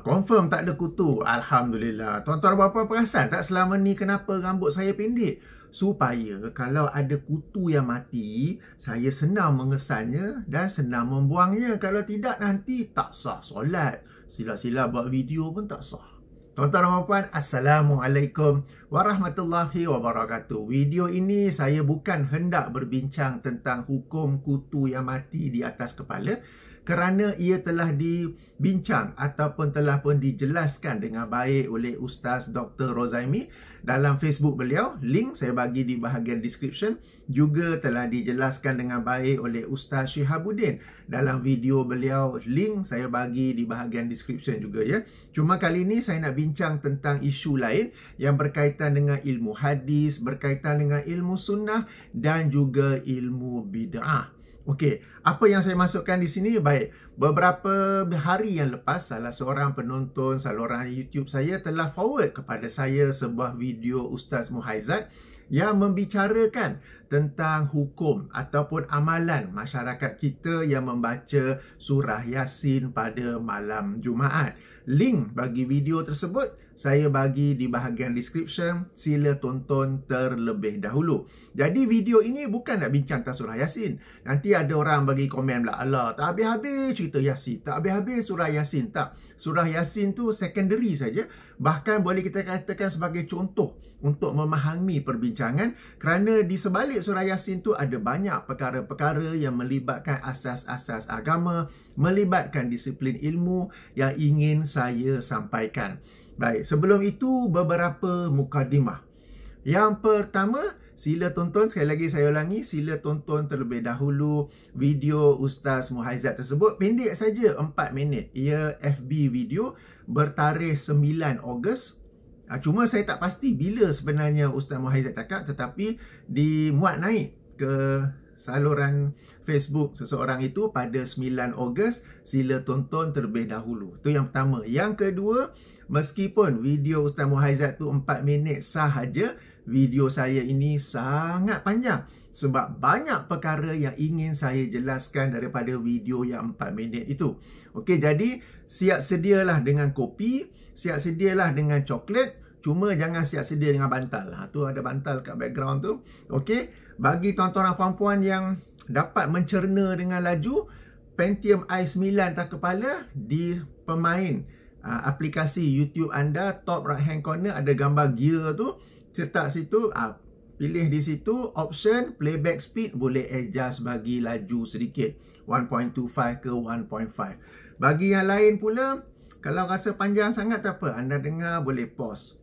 Confirm tak ada kutu. Alhamdulillah. Tuan-tuan dan puan perasan tak selama ni kenapa rambut saya pendek? Supaya kalau ada kutu yang mati, saya senang mengesannya dan senang membuangnya. Kalau tidak nanti tak sah solat. Sila-sila buat video pun tak sah. Tuan-tuan dan puan, Assalamualaikum warahmatullahi wabarakatuh. Video ini saya bukan hendak berbincang tentang hukum kutu yang mati di atas kepala, kerana ia telah dibincang ataupun telah pun dijelaskan dengan baik oleh Ustaz Dr. Rozaimi dalam Facebook beliau. Link saya bagi di bahagian description. Juga telah dijelaskan dengan baik oleh Ustaz Syihabuddin dalam video beliau. Link saya bagi di bahagian description juga ya. Cuma kali ini saya nak bincang tentang isu lain yang berkaitan dengan ilmu hadis, berkaitan dengan ilmu sunnah dan juga ilmu bid'ah. Okey, apa yang saya masukkan di sini? Baik, beberapa hari yang lepas salah seorang penonton saluran YouTube saya telah forward kepada saya sebuah video Ustaz Muhaizat yang membicarakan tentang hukum ataupun amalan masyarakat kita yang membaca surah Yasin pada malam Jumaat. Link bagi video tersebut saya bagi di bahagian description. Sila tonton terlebih dahulu. Jadi video ini bukan nak bincang tentang surah Yasin. Nanti ada orang bagi komen pula, alah tak habis-habis cerita Yasin, tak habis-habis surah Yasin. Tak, surah Yasin tu secondary saja. Bahkan boleh kita katakan sebagai contoh untuk memahami perbincangan, kerana di sebalik surah Yasin tu ada banyak perkara-perkara yang melibatkan asas-asas agama, melibatkan disiplin ilmu yang ingin saya sampaikan. Baik, sebelum itu beberapa mukadimah. Yang pertama, sila tonton, sekali lagi saya ulangi, sila tonton terlebih dahulu video Ustaz Muhaizat tersebut. Pendek saja, 4 minit. Ia FB video bertarikh 9 Ogos. Cuma saya tak pasti bila sebenarnya Ustaz Muhaizat cakap, tetapi dimuat naik ke saluran Facebook seseorang itu pada 9 Ogos. Sila tonton terlebih dahulu. Itu yang pertama. Yang kedua, meskipun video Ustaz Muhaizat tu 4 minit sahaja, video saya ini sangat panjang sebab banyak perkara yang ingin saya jelaskan daripada video yang 4 minit itu. Okey, jadi siap sedialah dengan kopi, siap sedialah dengan coklat. Cuma jangan siap sedia dengan bantal. Tu ada bantal kat background tu. Okey, bagi tuan-tuan dan puan-puan yang dapat mencerna dengan laju, Pentium i9 tak kepala di pemain aplikasi YouTube anda, top right hand corner ada gambar gear tu. Cetak situ, pilih di situ option playback speed, boleh adjust bagi laju sedikit 1.25 ke 1.5. Bagi yang lain pula, kalau rasa panjang sangat tak apa, anda dengar boleh pause.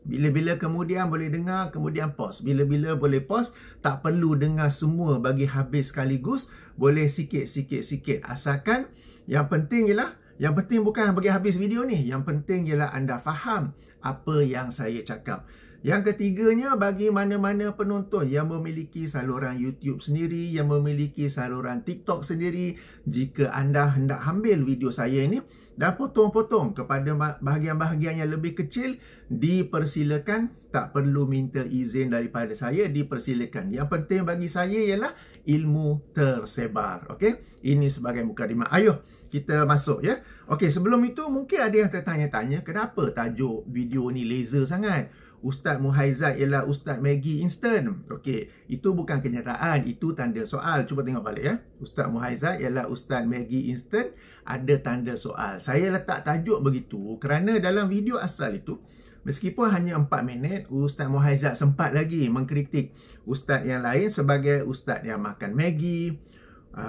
Bila-bila kemudian boleh dengar, kemudian pause. Bila-bila boleh pause, tak perlu dengar semua bagi habis sekaligus. Boleh sikit-sikit-sikit. Asalkan yang penting ialah, yang penting bukan bagi habis video ni. Yang penting ialah anda faham apa yang saya cakap. Yang ketiganya, bagi mana-mana penonton yang memiliki saluran YouTube sendiri, yang memiliki saluran TikTok sendiri, jika anda hendak ambil video saya ini dan potong-potong kepada bahagian-bahagian yang lebih kecil, dipersilakan. Tak perlu minta izin daripada saya, dipersilakan. Yang penting bagi saya ialah ilmu tersebar. Okey, ini sebagai mukadimah. Ayuh kita masuk ya. Okey, sebelum itu mungkin ada yang tertanya-tanya, kenapa tajuk video ni laser sangat? Ustaz Muhaizat ialah Ustaz Maggi Instant. Okey, itu bukan kenyataan, itu tanda soal. Cuba tengok balik ya. Ustaz Muhaizat ialah Ustaz Maggi Instant, ada tanda soal. Saya letak tajuk begitu kerana dalam video asal itu, meskipun hanya 4 minit, Ustaz Muhaizat sempat lagi mengkritik ustaz yang lain sebagai ustaz yang makan Maggi,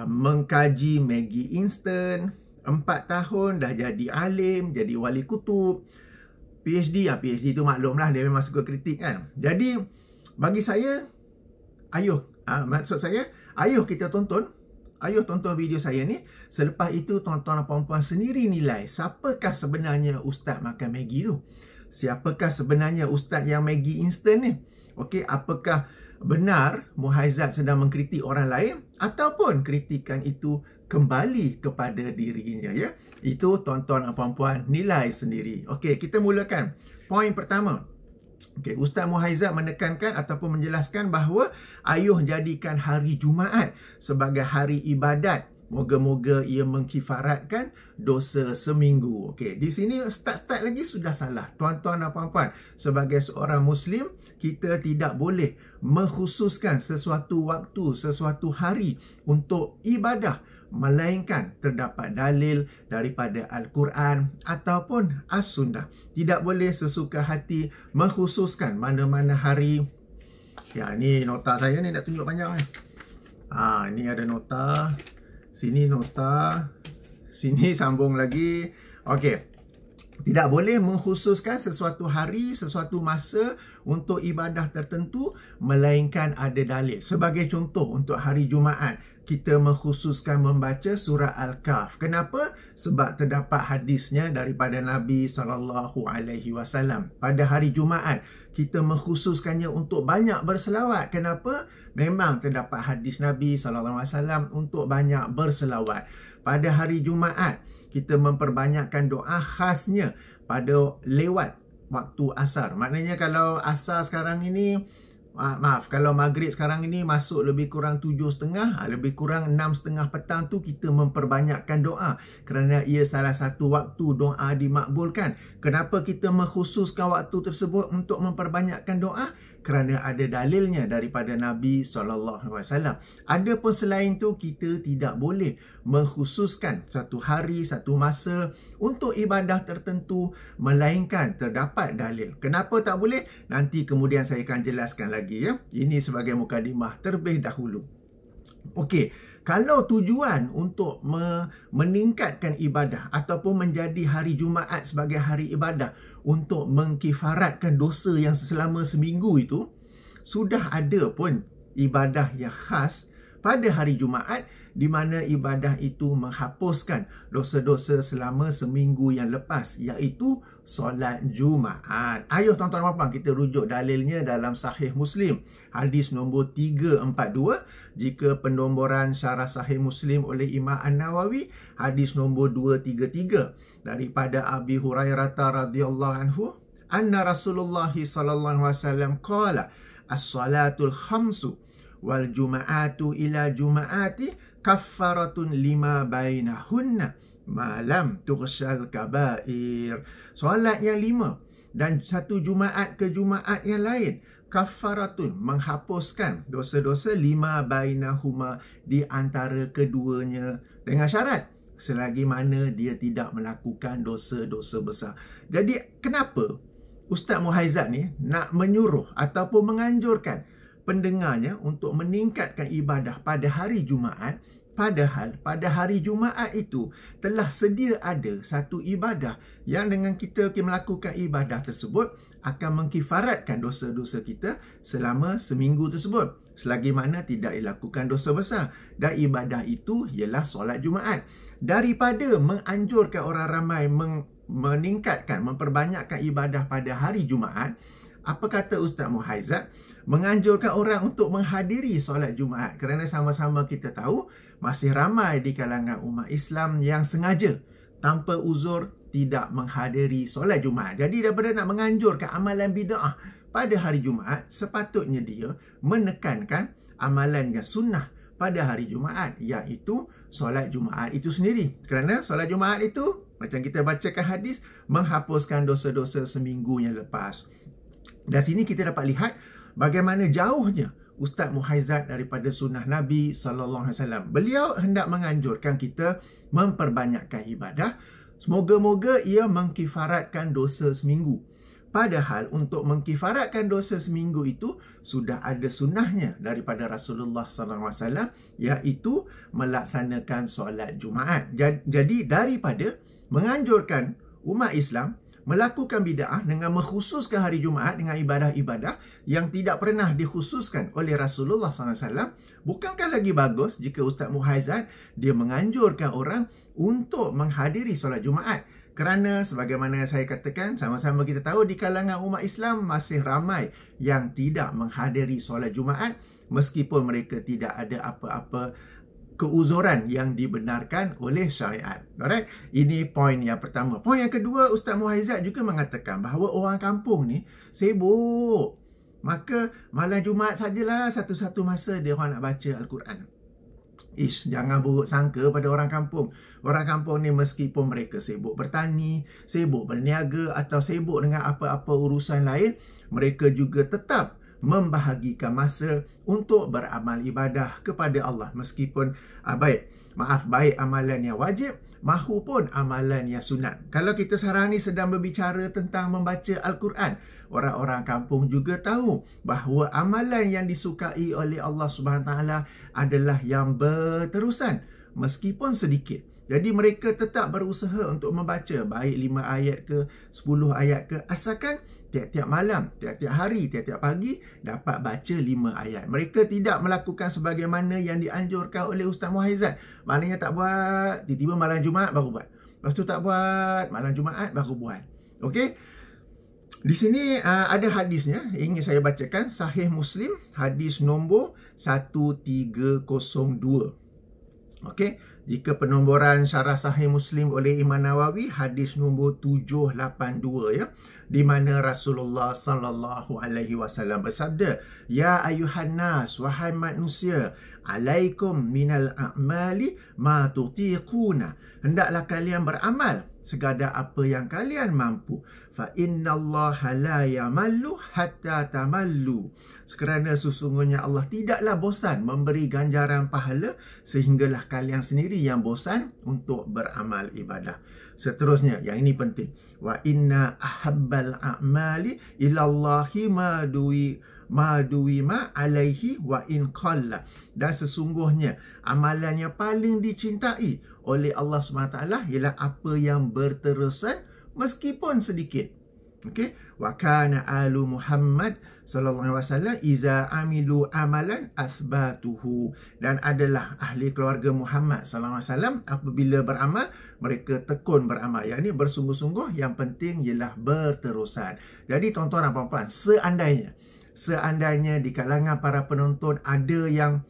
mengkaji Maggi Instant, 4 tahun dah jadi alim, jadi wali kutub, PhD tu maklumlah, dia memang suka kritik kan. Jadi bagi saya, maksud saya, ayuh kita tonton, ayuh tonton video saya ni. Selepas itu tuan-tuan dan puan-puan sendiri nilai siapakah sebenarnya ustaz makan Maggi tu. Siapakah sebenarnya ustaz yang Maggi instant ni. Okey, apakah benar Muhaizat sedang mengkritik orang lain, ataupun kritikan itu kembali kepada dirinya ya. Itu tuan-tuan dan puan-puan nilai sendiri. Okey, kita mulakan. Poin pertama. Okey, Ustaz Muhaizat menekankan ataupun menjelaskan bahawa ayuh jadikan hari Jumaat sebagai hari ibadat Moga-moga ia mengkifaratkan dosa seminggu. Okey, di sini start lagi sudah salah. Tuan-tuan dan puan-puan, sebagai seorang Muslim, kita tidak boleh mengkhususkan sesuatu waktu, sesuatu hari untuk ibadah, melainkan terdapat dalil daripada Al-Quran ataupun As-Sunnah. Tidak boleh sesuka hati mengkhususkan mana-mana hari. Ya, ni nota saya ni nak tunjuk panjang ni. Ni ada nota. Sini nota, sini sambung lagi. Okey. Tidak boleh mengkhususkan sesuatu hari, sesuatu masa untuk ibadah tertentu, melainkan ada dalil. Sebagai contoh, untuk hari Jumaat, kita mengkhususkan membaca surah Al-Kahf. Kenapa? Sebab terdapat hadisnya daripada Nabi SAW. Pada hari Jumaat, kita mengkhususkannya untuk banyak berselawat. Kenapa? Memang terdapat hadis Nabi SAW untuk banyak berselawat. Pada hari Jumaat, kita memperbanyakkan doa khasnya pada lewat waktu asar. Maknanya kalau asar sekarang ini, kalau maghrib sekarang ini masuk lebih kurang 7.30, lebih kurang 6.30 petang tu kita memperbanyakkan doa. Kerana ia salah satu waktu doa dimakbulkan. Kenapa kita mengkhususkan waktu tersebut untuk memperbanyakkan doa? Kerana ada dalilnya daripada Nabi SAW. Adapun selain tu, kita tidak boleh mengkhususkan satu hari, satu masa untuk ibadah tertentu, melainkan terdapat dalil. Kenapa tak boleh? Nanti kemudian saya akan jelaskan lagi ya. Ini sebagai mukadimah terlebih dahulu. Okey. Kalau tujuan untuk meningkatkan ibadah ataupun menjadi hari Jumaat sebagai hari ibadah untuk mengkifaratkan dosa yang selama seminggu itu, sudah ada pun ibadah yang khas pada hari Jumaat di mana ibadah itu menghapuskan dosa-dosa selama seminggu yang lepas, iaitu solat Jumaat. Ayuh tuan-tuan dan puan-puan, kita rujuk dalilnya dalam Sahih Muslim. Hadis nombor 342, jika penomboran syarah Sahih Muslim oleh Imam An-Nawawi, hadis nombor 233 daripada Abi Hurairah radhiyallahu anhu, anna Rasulullah sallallahu alaihi wasallam qala as-salatul khamsu wal juma'atu ila juma'ati kaffaratun lima bainahunna malam tughsyal kabair. Solat yang 5 dan satu Jumaat ke Jumaat yang lain, kaffaratun, menghapuskan dosa-dosa, lima bainahuma, di antara keduanya, dengan syarat selagi mana dia tidak melakukan dosa-dosa besar. Jadi kenapa Ustaz Muhaizat ni nak menyuruh ataupun menganjurkan pendengarnya untuk meningkatkan ibadah pada hari Jumaat, padahal pada hari Jumaat itu telah sedia ada satu ibadah yang dengan kita melakukan ibadah tersebut akan mengkifaratkan dosa-dosa kita selama seminggu tersebut, selagi mana tidak dilakukan dosa besar. Dan ibadah itu ialah solat Jumaat. Daripada menganjurkan orang ramai meningkatkan, memperbanyakkan ibadah pada hari Jumaat, apa kata Ustaz Muhaizat? Menganjurkan orang untuk menghadiri solat Jumaat. Kerana sama-sama kita tahu, masih ramai di kalangan umat Islam yang sengaja tanpa uzur tidak menghadiri solat Jumaat. Jadi daripada nak menganjurkan amalan bid'ah pada hari Jumaat, sepatutnya dia menekankan amalan yang sunnah pada hari Jumaat, iaitu solat Jumaat itu sendiri. Kerana solat Jumaat itu, macam kita bacakan hadis, menghapuskan dosa-dosa seminggu yang lepas. Dan sini kita dapat lihat bagaimana jauhnya Ustaz Muhaizat daripada sunnah Nabi SAW. Beliau hendak menganjurkan kita memperbanyakkan ibadah. Semoga-moga ia mengkifaratkan dosa seminggu. Padahal untuk mengkifaratkan dosa seminggu itu sudah ada sunnahnya daripada Rasulullah SAW, iaitu melaksanakan solat Jumaat. Jadi daripada menganjurkan umat Islam melakukan bid'ah dengan mengkhususkan hari Jumaat dengan ibadah-ibadah yang tidak pernah dikhususkan oleh Rasulullah SAW, bukankah lagi bagus jika Ustaz Muhaizat dia menganjurkan orang untuk menghadiri solat Jumaat? Kerana sebagaimana saya katakan, sama-sama kita tahu di kalangan umat Islam masih ramai yang tidak menghadiri solat Jumaat meskipun mereka tidak ada apa-apa keuzuran yang dibenarkan oleh syariat. Alright, ini poin yang pertama. Poin yang kedua, Ustaz Muhaizat juga mengatakan bahawa orang kampung ni sibuk. Maka malam Jumaat sajalah satu-satu masa dia orang nak baca Al-Quran. Jangan buruk sangka pada orang kampung. Orang kampung ni meskipun mereka sibuk bertani, sibuk berniaga atau sibuk dengan apa-apa urusan lain, mereka juga tetap membahagikan masa untuk beramal ibadah kepada Allah. Meskipun baik amalan yang wajib mahupun amalan yang sunat. Kalau kita sekarang ni sedang berbicara tentang membaca Al-Quran, orang-orang kampung juga tahu bahawa amalan yang disukai oleh Allah Subhanahu Taala adalah yang berterusan meskipun sedikit. Jadi mereka tetap berusaha untuk membaca baik 5 ayat ke 10 ayat ke, asalkan tiap-tiap malam, tiap-tiap hari, tiap-tiap pagi dapat baca 5 ayat. Mereka tidak melakukan sebagaimana yang dianjurkan oleh Ustaz Muhaizat. Maknanya tak buat, tiba-tiba malam Jumaat baru buat. Lepas tu tak buat, malam Jumaat baru buat. Okey? Di sini ada hadisnya, ingin saya bacakan. Sahih Muslim, hadis nombor 1302. Okey, jika penomboran syarah Sahih Muslim oleh Imam Nawawi, hadis nombor 782 ya, di mana Rasulullah sallallahu alaihi wasallam bersabda, "Ya ayuhan nas, wahai manusia, alaikum minal a'mali ma tutiquna." Hendaklah kalian beramal segala apa yang kalian mampu. Fa innallaha la yamallu hatta tamallu. Kerana sesungguhnya Allah tidaklah bosan memberi ganjaran pahala sehinggalah kalian sendiri yang bosan untuk beramal ibadah. Seterusnya, yang ini penting. Wa inna ahabbal a'mali ilallahi madui ma alaihi wa in qalla. Dan sesungguhnya amalan yang paling dicintai oleh Allah SWT ialah apa yang berterusan meskipun sedikit. Okey, wa kana alu Muhammad sallallahu alaihi wasallam iza amilu amalan asbatuhu. Dan adalah ahli keluarga Muhammad sallallahu alaihi wasallam apabila beramal, mereka tekun beramal. Yang ini bersungguh-sungguh, yang penting ialah berterusan. Jadi tuan-tuan dan puan-puan, seandainya di kalangan para penonton ada yang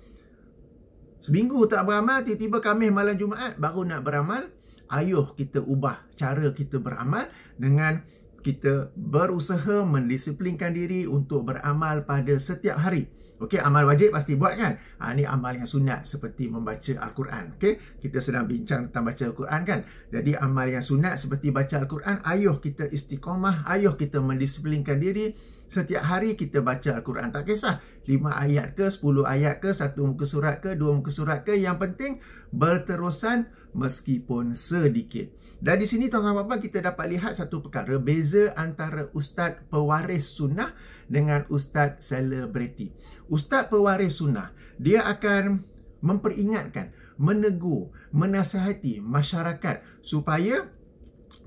seminggu tak beramal, tiba-tiba Khamis malam Jumaat baru nak beramal, ayuh kita ubah cara kita beramal dengan kita berusaha mendisiplinkan diri untuk beramal pada setiap hari. Okey, amal wajib pasti buat kan? Ini amal yang sunat seperti membaca Al-Quran. Okey, kita sedang bincang tentang baca Al-Quran kan? Jadi amal yang sunat seperti baca Al-Quran, ayuh kita istiqamah, ayuh kita mendisiplinkan diri. Setiap hari kita baca Al-Quran. Tak kisah 5 ayat ke, 10 ayat ke, 1 muka surat ke, 2 muka surat ke. Yang penting berterusan meskipun sedikit. Dan di sini tuan-tuan dan puan, kita dapat lihat satu perkara. Beza antara ustaz pewaris sunnah dengan ustaz selebriti. Ustaz pewaris sunnah, dia akan memperingatkan, menegur, menasihati masyarakat supaya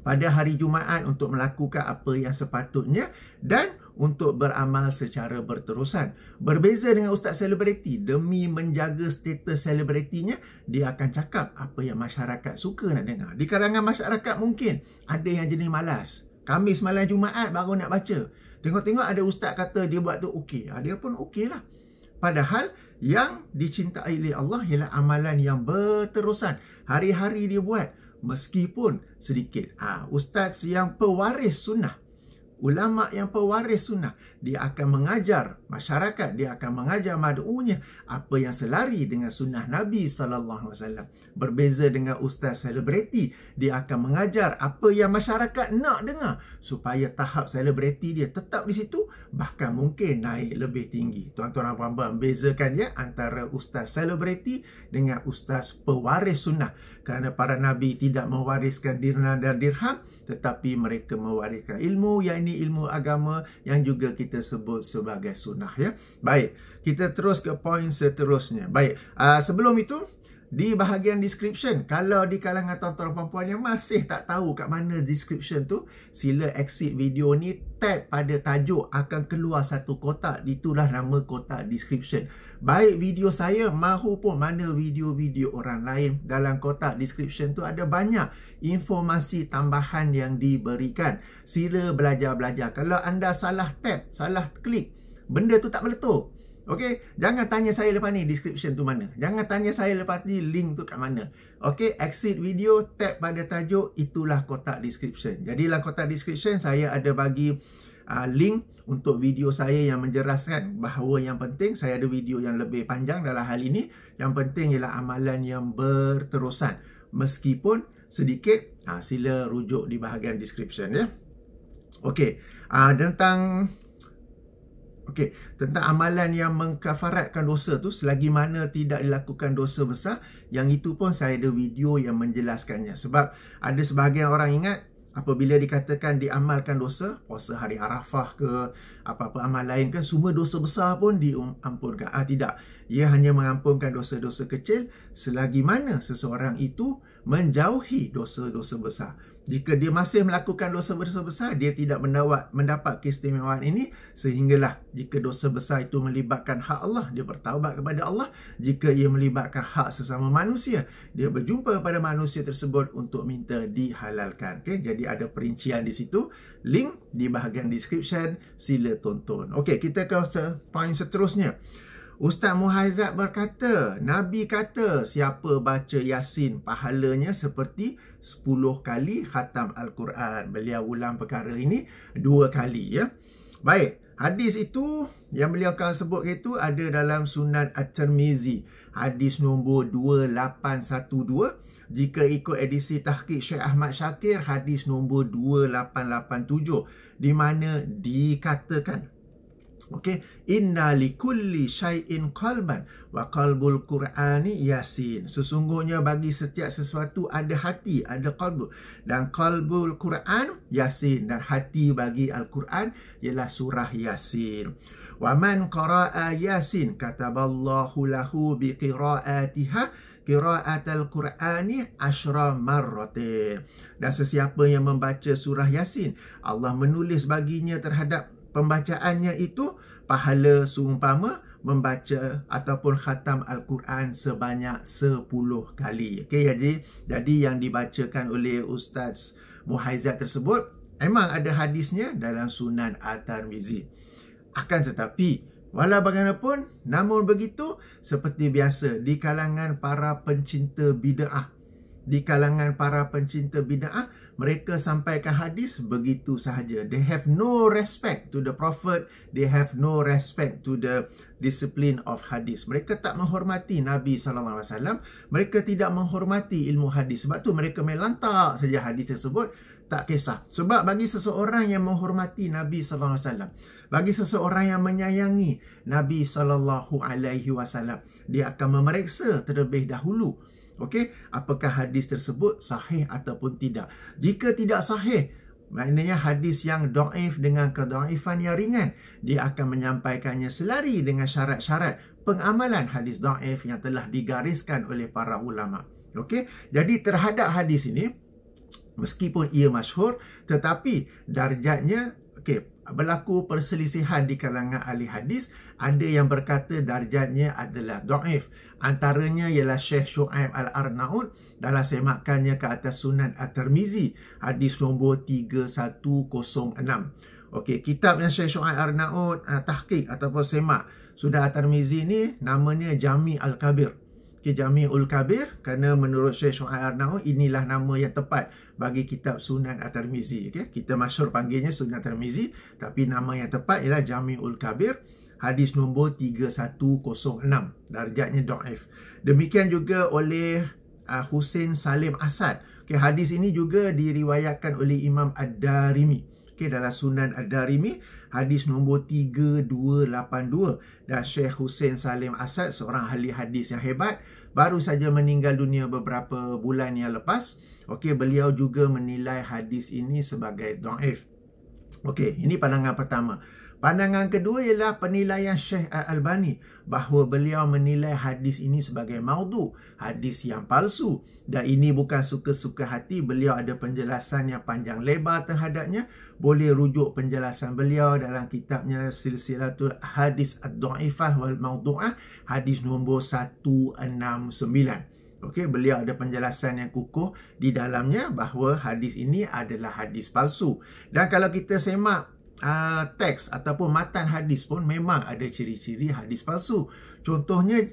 pada hari Jumaat untuk melakukan apa yang sepatutnya dan untuk beramal secara berterusan. Berbeza dengan ustaz selebriti, demi menjaga status selebritinya, dia akan cakap apa yang masyarakat suka nak dengar. Di kalangan masyarakat mungkin ada yang jenis malas. Khamis malam Jumaat baru nak baca. Tengok-tengok ada ustaz kata dia buat tu okey. Dia pun okey lah. Padahal yang dicintai oleh Allah ialah amalan yang berterusan. Hari-hari dia buat meskipun sedikit. Ustaz yang pewaris sunnah, ulama yang pewaris sunnah, dia akan mengajar masyarakat, dia akan mengajar mad'unya apa yang selari dengan sunnah Nabi SAW. Berbeza dengan ustaz selebriti, dia akan mengajar apa yang masyarakat nak dengar supaya tahap selebriti dia tetap di situ, bahkan mungkin naik lebih tinggi. Tuan-tuan dan puan-puan, bezakan ya antara ustaz selebriti dengan ustaz pewaris sunnah. Kerana para Nabi tidak mewariskan dinar dan dirham, tetapi mereka mewariskan ilmu, yang ini ilmu agama yang juga kita sebut sebagai sunnah ya. Baik, kita terus ke poin seterusnya. Baik, sebelum itu, di bahagian description, kalau di kalangan tuan-tuan dan puan-puan yang masih tak tahu kat mana description tu, sila exit video ni, tap pada tajuk, akan keluar satu kotak, itulah nama kotak description. Baik video saya mahupun mana video-video orang lain, dalam kotak description tu ada banyak informasi tambahan yang diberikan. Sila belajar-belajar. Kalau anda salah tap, salah klik, benda tu tak meletup. Okey, jangan tanya saya lepas ni description tu mana. Jangan tanya saya lepas ni link tu kat mana. Okey, exit video, tap pada tajuk, itulah kotak description. Jadi dalam kotak description saya ada bagi link untuk video saya yang menjelaskan bahawa yang penting, saya ada video yang lebih panjang dalam hal ini. Yang penting ialah amalan yang berterusan. Meskipun sedikit, sila rujuk di bahagian description ya. Okey, tentang amalan yang mengkafaratkan dosa tu, selagi mana tidak dilakukan dosa besar, yang itu pun saya ada video yang menjelaskannya. Sebab ada sebahagian orang ingat apabila dikatakan diamalkan dosa, puasa hari Arafah ke, apa-apa amal lain ke, semua dosa besar pun diampunkan. Tidak. Ia hanya mengampunkan dosa-dosa kecil selagi mana seseorang itu menjauhi dosa-dosa besar. Jika dia masih melakukan dosa-dosa besar, dia tidak mendapat keistimewaan ini, sehinggalah jika dosa besar itu melibatkan hak Allah, dia bertaubat kepada Allah. Jika ia melibatkan hak sesama manusia, dia berjumpa pada manusia tersebut untuk minta dihalalkan. Okay? Jadi ada perincian di situ. Link di bahagian description, sila tonton. Okey, kita ke poin seterusnya. Ustaz Muhaizat berkata, Nabi kata siapa baca Yasin pahalanya seperti 10 kali khatam Al-Quran. Beliau ulang perkara ini 2 kali ya. Baik, hadis itu yang beliau akan sebut itu ada dalam Sunan At-Tirmizi. Hadis nombor 2812. Jika ikut edisi tahqiq Syekh Ahmad Syakir, hadis nombor 2887, di mana dikatakan, okey, inna likulli syai'in qalban wa qalbul Qur'ani Yasin. Sesungguhnya bagi setiap sesuatu ada hati, ada qalbu, dan qalbul Qur'an Yasin, dan hati bagi Al-Quran ialah surah Yasin. Wa man qara'a Yasin kataballahu lahu biqira'atiha qira'atul Qur'ani 10 marratin. Dan sesiapa yang membaca surah Yasin, Allah menulis baginya terhadap pembacaannya itu pahala seumpama membaca ataupun khatam Al-Quran sebanyak 10 kali. Okey, jadi yang dibacakan oleh Ustaz Muhaizat tersebut memang ada hadisnya dalam Sunan At-Tirmizi. Akan tetapi walau bagaimanapun, namun begitu, seperti biasa di kalangan para pencinta bid'ah, mereka sampaikan hadis begitu sahaja. They have no respect to the Prophet. They have no respect to the discipline of hadis. Mereka tak menghormati Nabi SAW. Mereka tidak menghormati ilmu hadis. Sebab tu mereka melantak saja hadis tersebut. Tak kisah. Sebab bagi seseorang yang menghormati Nabi SAW, bagi seseorang yang menyayangi Nabi SAW, dia akan memeriksa terlebih dahulu, okey, apakah hadis tersebut sahih ataupun tidak. Jika tidak sahih, maknanya hadis yang dhaif dengan kedhaifan yang ringan, dia akan menyampaikannya selari dengan syarat-syarat pengamalan hadis dhaif yang telah digariskan oleh para ulama. Okey, jadi terhadap hadis ini, meskipun ia masyhur, tetapi darjatnya, okey, berlaku perselisihan di kalangan ahli hadis. Ada yang berkata darjatnya adalah dhaif. Antaranya ialah Syekh Shu'aib Al-Arnaud dalam semakannya ke atas Sunan At-Tirmizi, hadis nombor 3106. Okey, kitab yang Syekh Shu'aib Al-Arnaud tahqiq ataupun semak Sunan At-Tirmizi ni namanya Jami Al-Kabir. Jami'ul Kabir, kerana menurut Syekh Shu'aib Al-Arnaud inilah nama yang tepat bagi kitab Sunan At-Tirmizi. Okay? Kita masyhur panggilnya Sunan At-Tirmizi, tapi nama yang tepat ialah Jami'ul Kabir, hadis nombor 3106. Darjatnya dhaif. Demikian juga oleh Husain Salim Asad. Okay, hadis ini juga diriwayatkan oleh Imam Ad-Darimi. Okay, dalam Sunan Ad-Darimi, hadis nombor 3282. Dan Syekh Husain Salim Asad, seorang ahli hadis yang hebat, baru saja meninggal dunia beberapa bulan yang lepas. Okey, beliau juga menilai hadis ini sebagai dhaif. Okey, ini pandangan pertama. Pandangan kedua ialah penilaian Syekh Al-Albani, bahawa beliau menilai hadis ini sebagai maudhu, hadis yang palsu. Dan ini bukan suka-suka hati, beliau ada penjelasan yang panjang lebar terhadapnya. Boleh rujuk penjelasan beliau dalam kitabnya Silsilatul Hadis Ad-Dhaifah wal Maudhu'ah, hadis nombor 169. Okey, beliau ada penjelasan yang kukuh di dalamnya bahawa hadis ini adalah hadis palsu. Dan kalau kita semak teks ataupun matan hadis pun memang ada ciri-ciri hadis palsu. Contohnya,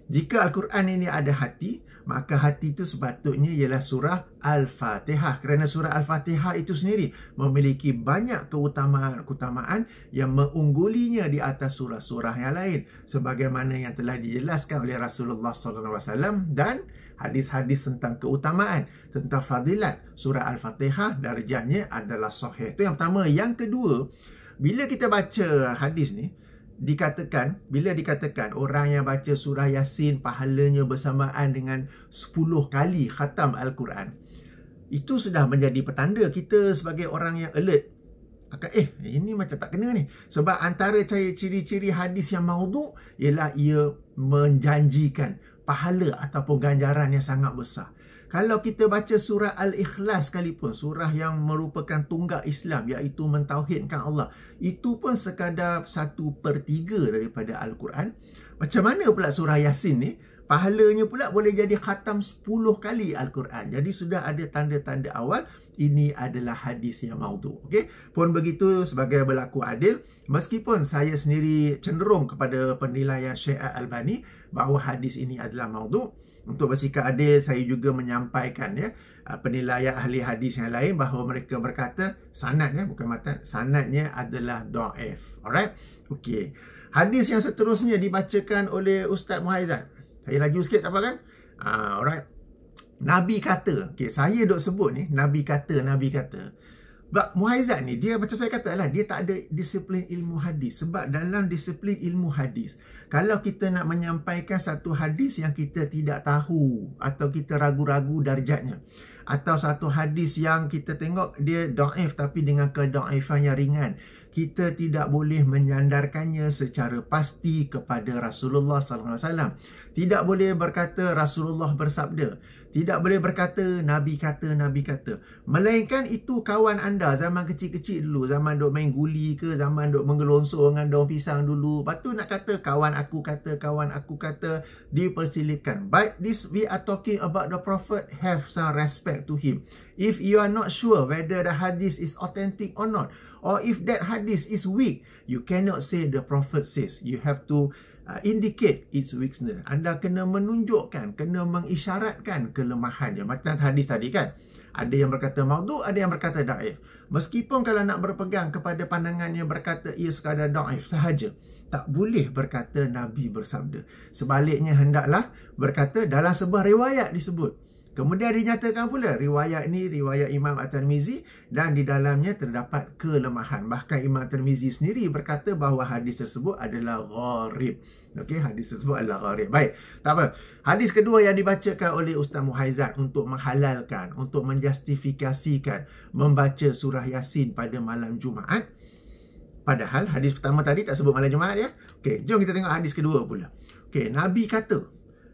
jika Al-Quran ini ada hati, maka hati itu sepatutnya ialah surah Al-Fatihah. Kerana surah Al-Fatihah itu sendiri memiliki banyak keutamaan yang mengunggulinya di atas surah-surah yang lain, sebagaimana yang telah dijelaskan oleh Rasulullah SAW dan hadis-hadis tentang keutamaan, tentang fadilat surah Al-Fatihah. Darjahnya adalah sahih. Itu yang pertama. Yang kedua, bila kita baca hadis ni, bila dikatakan orang yang baca surah Yasin pahalanya bersamaan dengan 10 kali khatam Al-Quran, itu sudah menjadi petanda kita sebagai orang yang alert. Ini macam tak kena ni. Sebab antara ciri-ciri hadis yang maudhu' ialah ia menjanjikan pahala ataupun ganjaran yang sangat besar. Kalau kita baca surah Al-Ikhlas sekalipun, surah yang merupakan tunggak Islam, iaitu mentauhidkan Allah, itu pun sekadar 1/3 daripada Al-Quran. Macam mana pula surah Yasin ni? Pahalanya pula boleh jadi khatam 10 kali Al-Quran. Jadi sudah ada tanda-tanda awal ini adalah hadis yang maudhu'. Okey, pun begitu, sebagai berlaku adil, meskipun saya sendiri cenderung kepada penilaian Syekh Al-Albani bahawa hadis ini adalah maudhu', untuk bersikap adil saya juga menyampaikan penilaian ahli hadis yang lain bahawa mereka berkata sanadnya, bukan matan, sanadnya adalah dhaif. Alright. Okey. Hadis yang seterusnya dibacakan oleh Ustaz Muhaizat. Saya laju sikit tak apa kan? Alright. Nabi kata. Okey, saya duk sebut ni Nabi kata. Muhaizat ni, dia macam saya kata lah, dia tak ada disiplin ilmu hadis. Sebab dalam disiplin ilmu hadis, kalau kita nak menyampaikan satu hadis yang kita tidak tahu atau kita ragu-ragu darjatnya, atau satu hadis yang kita tengok dia dhaif tapi dengan kedhaifan yang ringan, kita tidak boleh menyandarkannya secara pasti kepada Rasulullah SAW. Tidak boleh berkata Rasulullah bersabda. Tidak boleh berkata Nabi kata. Melainkan itu kawan anda zaman kecil-kecil dulu, zaman duk main guli ke, zaman duk menggelonsor dengan daun pisang dulu. Lepas tu nak kata kawan aku kata, dipersilakan. But this we are talking about the Prophet, have some respect to him. If you are not sure whether the hadith is authentic or not, or if that hadith is weak, you cannot say the Prophet says. You have to indicate its weakness. Anda kena menunjukkan, kena mengisyaratkan kelemahannya. Macam hadis tadi kan, ada yang berkata maudhu', ada yang berkata dhaif. Meskipun kalau nak berpegang kepada pandangan yang berkata ia sekadar dhaif sahaja, tak boleh berkata Nabi bersabda. Sebaliknya hendaklah berkata dalam sebuah riwayat disebut. Kemudian dinyatakan pula riwayat ini riwayat Imam At-Tirmizi dan di dalamnya terdapat kelemahan. Bahkan Imam At-Tirmizi sendiri berkata bahawa hadis tersebut adalah gharib. Okey, hadis tersebut adalah gharib. Baik, tak apa. Hadis kedua yang dibacakan oleh Ustaz Muhaizat untuk menghalalkan, untuk menjustifikasikan membaca surah Yasin pada malam Jumaat. Padahal hadis pertama tadi tak sebut malam Jumaat ya. Okey, jom kita tengok hadis kedua pula. Okey, Nabi kata,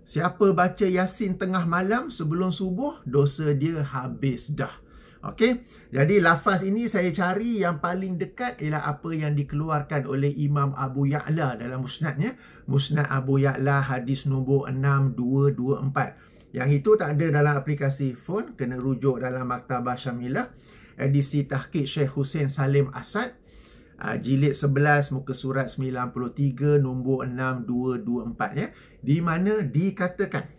siapa baca Yasin tengah malam sebelum subuh, dosa dia habis dah. Okey, jadi lafaz ini saya cari yang paling dekat ialah apa yang dikeluarkan oleh Imam Abu Ya'la dalam musnadnya. Musnad Abu Ya'la hadis nombor 6224. Yang itu tak ada dalam aplikasi phone, kena rujuk dalam Maktabah Syamilah, edisi tahqiq Syekh Hussein Salim Asad, jilid 11 muka surat 93 nombor 6224 ya, di mana dikatakan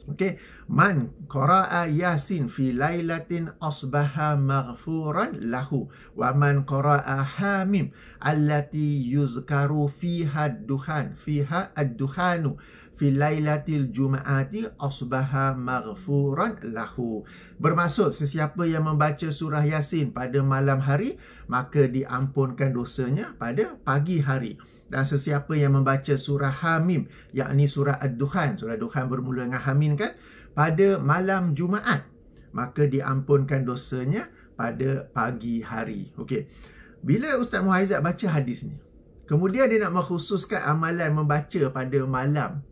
okey, man qara'a Yasin fi lailatin asbaha maghfuran lahu wa man qara'a Hamim allati yuzkaru fiha ad-duhanu fi lailatil jum'ati asbaha maghfuran lahu. Bermaksud sesiapa yang membaca surah Yasin pada malam hari, maka diampunkan dosanya pada pagi hari. Dan sesiapa yang membaca surah Hamim, yakni surah Ad-Dukhan, surah Dukhan bermula dengan Hamim kan, pada malam Jumaat, maka diampunkan dosanya pada pagi hari. Okey. Bila Ustaz Muhaizat baca hadis ni, kemudian dia nak mengkhususkan amalan membaca pada malam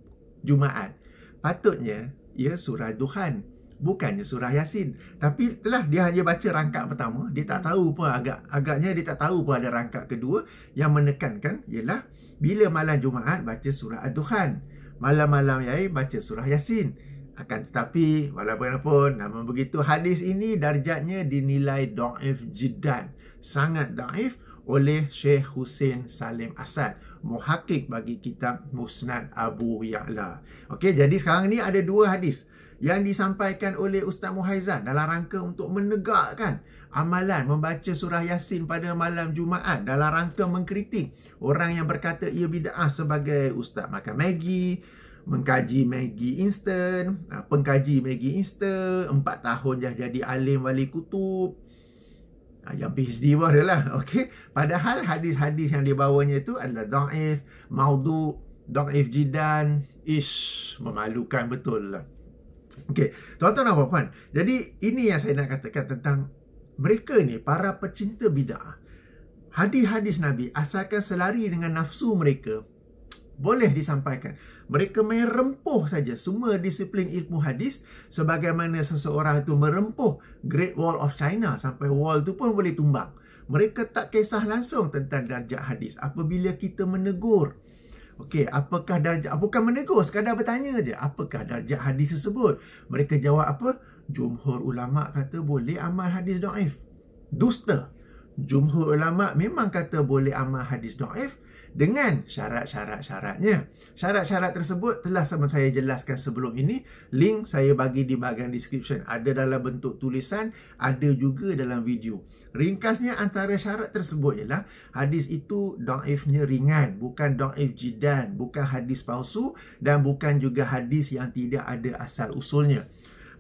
Jumaat, patutnya ia surah Dukhan, bukannya surah Yasin. Tapi telah dia hanya baca rangkap pertama, dia tak tahu pun, agaknya dia tak tahu pun ada rangkap kedua yang menekankan ialah bila malam Jumaat baca surah Ad-Dukhan, malam-malam yang baca surah Yasin. Akan tetapi walaupun namun begitu, hadis ini darjatnya dinilai dhaif jiddan, sangat dhaif oleh Syekh Hussein Salim Asad, muhakkik bagi kitab Musnad Abu Ya'la. Okey, jadi sekarang ni ada dua hadis. yang disampaikan oleh Ustaz Muhaizan dalam rangka untuk menegakkan amalan membaca surah Yasin pada malam Jumaat dalam rangka mengkritik orang yang berkata ia bid'ah sebagai ustaz makan Maggi, mengkaji Maggi instant, pengkaji Maggi instant, 4 tahun dah jadi alim wali kutub. Yang PhD pun adalah, okey. Padahal hadis-hadis yang dibawanya itu adalah dhaif, maudhu, dhaif jiddan, memalukan betul lah. Okey, tuan-tuan dan puan-puan. Jadi ini yang saya nak katakan tentang mereka ni, para pecinta bid'ah. Hadis-hadis Nabi asalkan selari dengan nafsu mereka, boleh disampaikan. Mereka main rempuh saja semua disiplin ilmu hadis sebagaimana seseorang itu merempuh Great Wall of China sampai wall tu pun boleh tumbang. Mereka tak kisah langsung tentang darjat hadis apabila kita menegur. Okey, apakah darjat, bukan menegur, sekadar bertanya je, apakah darjat hadis tersebut? Mereka jawab apa? Jumhur ulama kata boleh amal hadis dhaif. Dusta. Jumhur ulama memang kata boleh amal hadis dhaif dengan syarat-syaratnya. Syarat-syarat tersebut telah sama saya jelaskan sebelum ini. Link saya bagi di bahagian description. Ada dalam bentuk tulisan, ada juga dalam video. Ringkasnya antara syarat tersebut ialah hadis itu dhaifnya ringan, bukan dhaif jiddan, bukan hadis palsu dan bukan juga hadis yang tidak ada asal usulnya.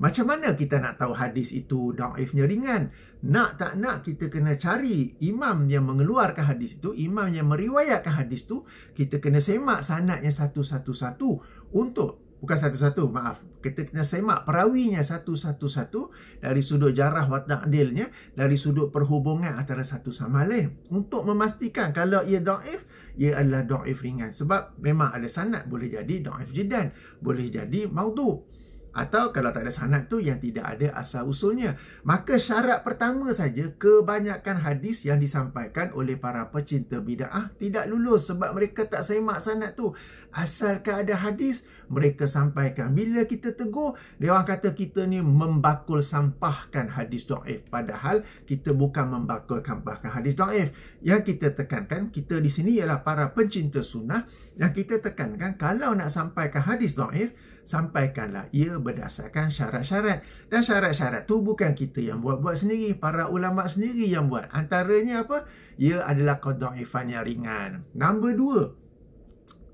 Macam mana kita nak tahu hadis itu dhaifnya ringan? Nak tak nak kita kena cari imam yang mengeluarkan hadis itu, imam yang meriwayatkan hadis itu, kita kena semak sanadnya satu-satu untuk, bukan satu-satu, maaf, kita kena semak perawinya satu-satu dari sudut jarah wa ta'dilnya, dari sudut perhubungan antara satu sama lain untuk memastikan kalau ia dhaif, ia adalah dhaif ringan. Sebab memang ada sanad boleh jadi dhaif jiddan, boleh jadi maudhu. Atau kalau tak ada sanad tu yang tidak ada asal usulnya. Maka syarat pertama saja, kebanyakan hadis yang disampaikan oleh para pecinta bid'ah tidak lulus sebab mereka tak semak sanad tu. Asalkan ada hadis, mereka sampaikan. Bila kita tegur, dia orang kata kita ni membakul sampahkan hadis dhaif. Padahal kita bukan membakul sampahkan hadis dhaif. Yang kita tekankan, kita di sini ialah para pencinta sunnah. Yang kita tekankan, kalau nak sampaikan hadis dhaif, sampaikanlah ia berdasarkan syarat-syarat. Dan syarat-syarat tu bukan kita yang buat-buat sendiri, para ulama sendiri yang buat. Antaranya apa? Ia adalah kedhaifan yang ringan. Nombor 2,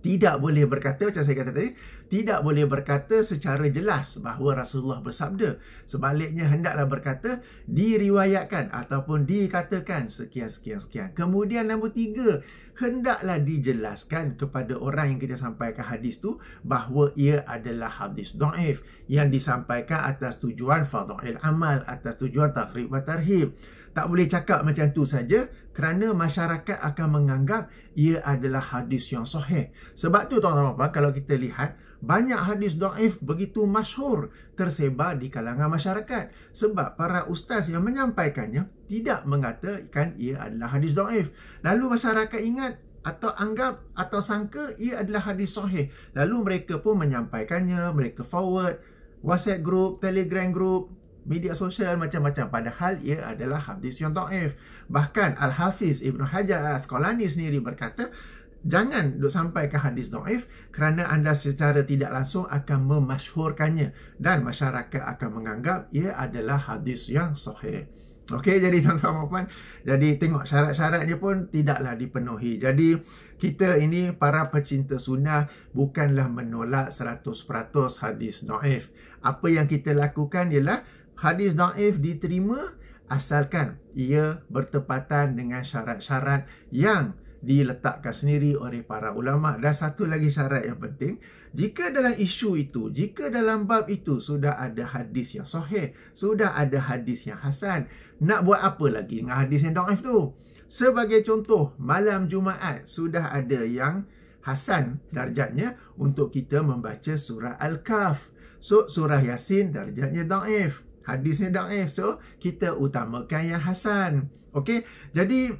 tidak boleh berkata, macam saya kata tadi, tidak boleh berkata secara jelas bahawa Rasulullah bersabda. Sebaliknya hendaklah berkata diriwayatkan ataupun dikatakan sekian. Kemudian nombor 3, hendaklah dijelaskan kepada orang yang kita sampaikan hadis tu bahawa ia adalah hadis dhaif yang disampaikan atas tujuan fadhail amal, atas tujuan targhib wa tarhib. Tak boleh cakap macam tu saja kerana masyarakat akan menganggap ia adalah hadis yang sahih. Sebab tu tuan-tuan, kalau kita lihat, banyak hadis dhaif begitu masyhur tersebar di kalangan masyarakat sebab para ustaz yang menyampaikannya tidak mengatakan ia adalah hadis dhaif. Lalu masyarakat ingat atau anggap atau sangka ia adalah hadis sahih. Lalu mereka pun menyampaikannya, mereka forward WhatsApp group, Telegram group, media sosial macam-macam, padahal ia adalah hadis yang dhaif. Bahkan Al-Hafiz Ibn Hajar Al-Asqalani sendiri berkata, jangan duk sampaikan hadis dhaif kerana anda secara tidak langsung akan memasyhurkannya dan masyarakat akan menganggap ia adalah hadis yang sahih. Okey, jadi tuan-tuan dan puan, jadi tengok syarat-syaratnya pun tidaklah dipenuhi. Jadi kita ini para pecinta sunnah bukanlah menolak 100% hadis dhaif. Apa yang kita lakukan ialah hadis dhaif diterima asalkan ia bertepatan dengan syarat-syarat yang diletakkan sendiri oleh para ulama. Dan satu lagi syarat yang penting, jika dalam isu itu, jika dalam bab itu sudah ada hadis yang sahih, sudah ada hadis yang hasan, nak buat apa lagi dengan hadis yang dhaif tu? Sebagai contoh, malam Jumaat sudah ada yang hasan darjatnya untuk kita membaca surah Al-Kahf. So, surah Yasin darjatnya dhaif, hadisnya dhaif. So, kita utamakan yang hasan. Okey, jadi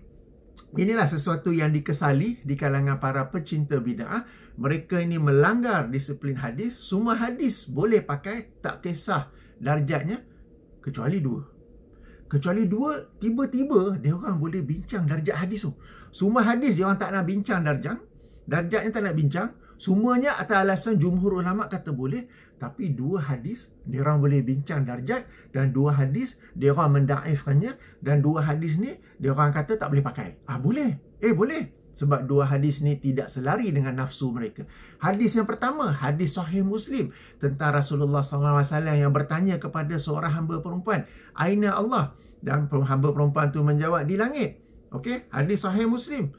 inilah sesuatu yang dikesali di kalangan para pecinta bid'ah. Mereka ini melanggar disiplin hadis. Semua hadis boleh pakai, tak kisah darjatnya, kecuali 2. Kecuali 2, tiba-tiba dia orang boleh bincang darjat hadis tu. Semua hadis dia orang tak nak bincang darjatnya tak nak bincang. Semuanya atas alasan jumhur ulama kata boleh. Tapi dua hadis, dia orang boleh bincang darjat, dan dua hadis, dia orang mendaifkannya, dan dua hadis ni, dia orang kata tak boleh pakai. Boleh. Boleh. Sebab dua hadis ni tidak selari dengan nafsu mereka. Hadis yang pertama, hadis Sahih Muslim tentang Rasulullah SAW yang bertanya kepada seorang hamba perempuan, Aina Allah? Dan hamba perempuan tu menjawab, di langit. Okey, hadis Sahih Muslim.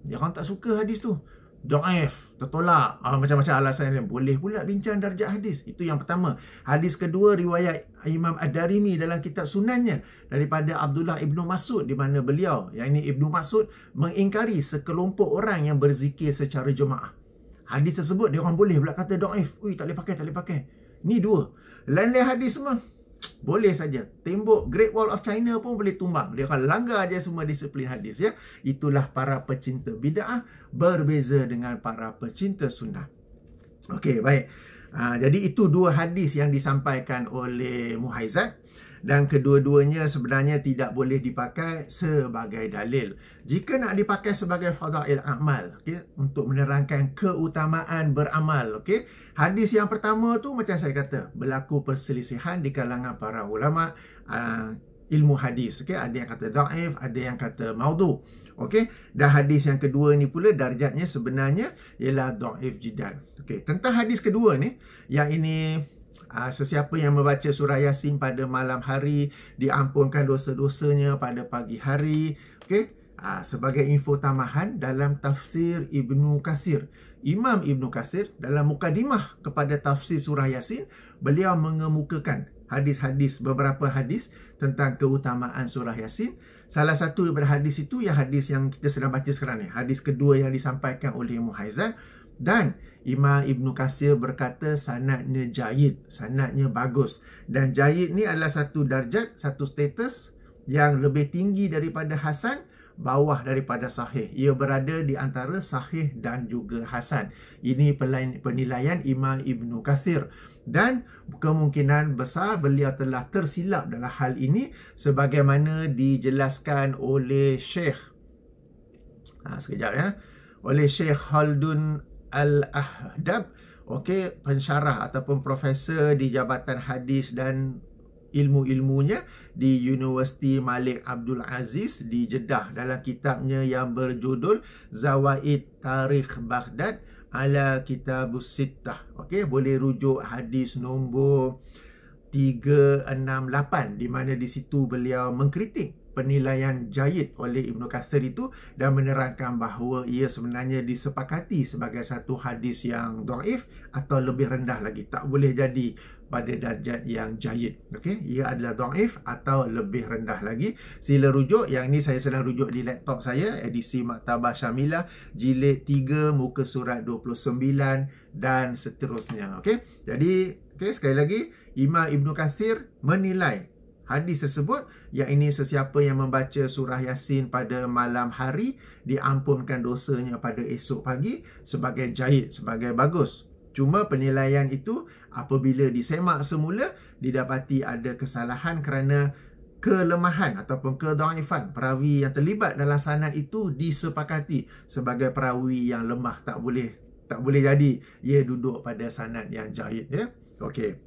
Dia orang tak suka hadis tu. Dhaif, tertolak, macam-macam alasan dia. Boleh pula bincang darjat hadis. Itu yang pertama. Hadis kedua, riwayat Imam Ad-Darimi dalam kitab sunannya daripada Abdullah Ibnu Mas'ud, di mana beliau, yang ini Ibnu Mas'ud, mengingkari sekelompok orang yang berzikir secara jemaah. Hadis tersebut dia orang boleh pula kata dhaif. Tak boleh pakai. Ni dua. Lain-lain hadis semua boleh saja. Tembok Great Wall of China pun boleh tumbang. Dia akan langgar aja semua disiplin hadis, ya. Itulah para pecinta bid'ah berbeza dengan para pecinta sunnah. Okey, baik. Jadi itu dua hadis yang disampaikan oleh Muhaizat, dan kedua-duanya sebenarnya tidak boleh dipakai sebagai dalil. Jika nak dipakai sebagai fadail amal, okey, untuk menerangkan keutamaan beramal, okey. Hadis yang pertama tu macam saya kata, berlaku perselisihan di kalangan para ulama ilmu hadis, okey. Ada yang kata dhaif, ada yang kata maudhu. Okey, dan hadis yang kedua ni pula darjatnya sebenarnya ialah dhaif jiddan. Okey, tentang hadis kedua ni, yang ini sesiapa yang membaca surah Yasin pada malam hari diampunkan dosa-dosanya pada pagi hari. Okey, sebagai info tambahan, dalam tafsir Ibnu Katsir, Imam Ibnu Katsir dalam mukadimah kepada tafsir surah Yasin, beliau mengemukakan hadis-hadis, beberapa hadis tentang keutamaan surah Yasin. Salah satu daripada hadis itu yang hadis yang kita sedang baca sekarang ni, hadis kedua yang disampaikan oleh Muhaizat, dan Imam Ibnu Katsir berkata sanadnya jayid, sanadnya bagus. Dan jayid ni adalah satu darjat, satu status yang lebih tinggi daripada hasan, bawah daripada sahih. Ia berada di antara sahih dan juga hasan. Ini penilaian Imam Ibnu Katsir. Dan kemungkinan besar beliau telah tersilap dalam hal ini sebagaimana dijelaskan oleh Syekh oleh Syekh Khaldun Al-Ahdab, okey, pensyarah ataupun profesor di Jabatan Hadis dan ilmu-ilmunya di Universiti Malik Abdul Aziz di Jeddah, dalam kitabnya yang berjudul Zawaid Tarikh Baghdad ala Kitabus Sittah. Okey, boleh rujuk hadis nombor 368, di mana di situ beliau mengkritik penilaian jayid oleh Ibnu Katsir itu dan menerangkan bahawa ia sebenarnya disepakati sebagai satu hadis yang dhaif atau lebih rendah lagi, tak boleh jadi pada darjat yang jayid. Okey, ia adalah dhaif atau lebih rendah lagi. Sila rujuk. Yang ini saya sedang rujuk di laptop saya, edisi Maktabah Syamilah jilid 3 muka surat 29 dan seterusnya. Okey, jadi sekali lagi, Imam Ibnu Katsir menilai hadis tersebut, yang ini sesiapa yang membaca surah Yasin pada malam hari diampunkan dosanya pada esok pagi, sebagai jayid, sebagai bagus. Cuma penilaian itu apabila disemak semula didapati ada kesalahan kerana kelemahan ataupun kedhaifan perawi yang terlibat dalam sanad itu disepakati sebagai perawi yang lemah, tak boleh jadi ia duduk pada sanad yang jayid, ya. Okey.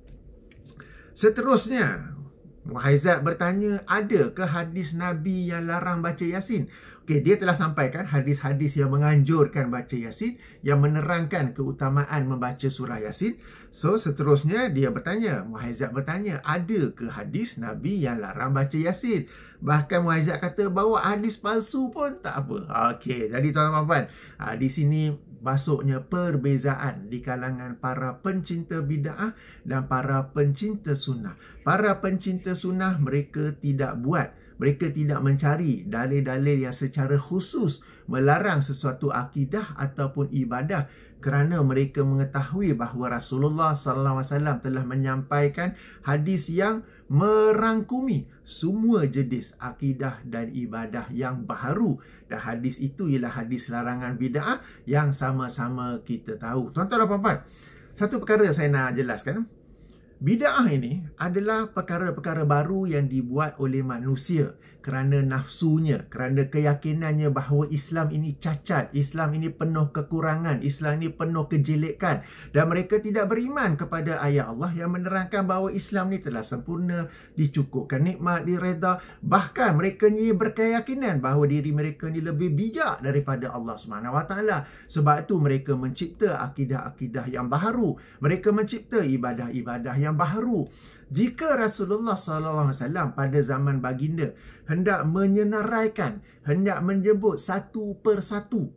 Seterusnya, Muhaizat bertanya, ada ke hadis Nabi yang larang baca Yasin? Okey, dia telah sampaikan hadis-hadis yang menganjurkan baca Yasin, yang menerangkan keutamaan membaca surah Yasin. So, seterusnya dia bertanya, Muhaizat bertanya, ada ke hadis Nabi yang larang baca Yasin? Bahkan Muhaizat kata bawa hadis palsu pun tak apa. Okey, jadi tuan-tuan, di sini masuknya perbezaan di kalangan para pencinta bid'ah dan para pencinta sunnah. Para pencinta sunnah, mereka tidak mencari dalil-dalil yang secara khusus melarang sesuatu akidah ataupun ibadah, kerana mereka mengetahui bahawa Rasulullah SAW telah menyampaikan hadis yang merangkumi semua jenis akidah dan ibadah yang baharu, dan hadis itu ialah hadis larangan bid'ah yang sama-sama kita tahu. Tuan-tuan dan puan-puan, satu perkara saya nak jelaskan. Bid'ah ini adalah perkara-perkara baru yang dibuat oleh manusia kerana nafsunya, kerana keyakinannya bahawa Islam ini cacat, Islam ini penuh kekurangan, Islam ini penuh kejelekan, dan mereka tidak beriman kepada ayat Allah yang menerangkan bahawa Islam ini telah sempurna, dicukupkan nikmat, direda. Bahkan mereka ni berkeyakinan bahawa diri mereka ni lebih bijak daripada Allah SWT. Sebab itu mereka mencipta akidah-akidah yang baharu, mereka mencipta ibadah-ibadah yang baharu. Jika Rasulullah SAW pada zaman baginda hendak menyenaraikan, hendak menyebut satu persatu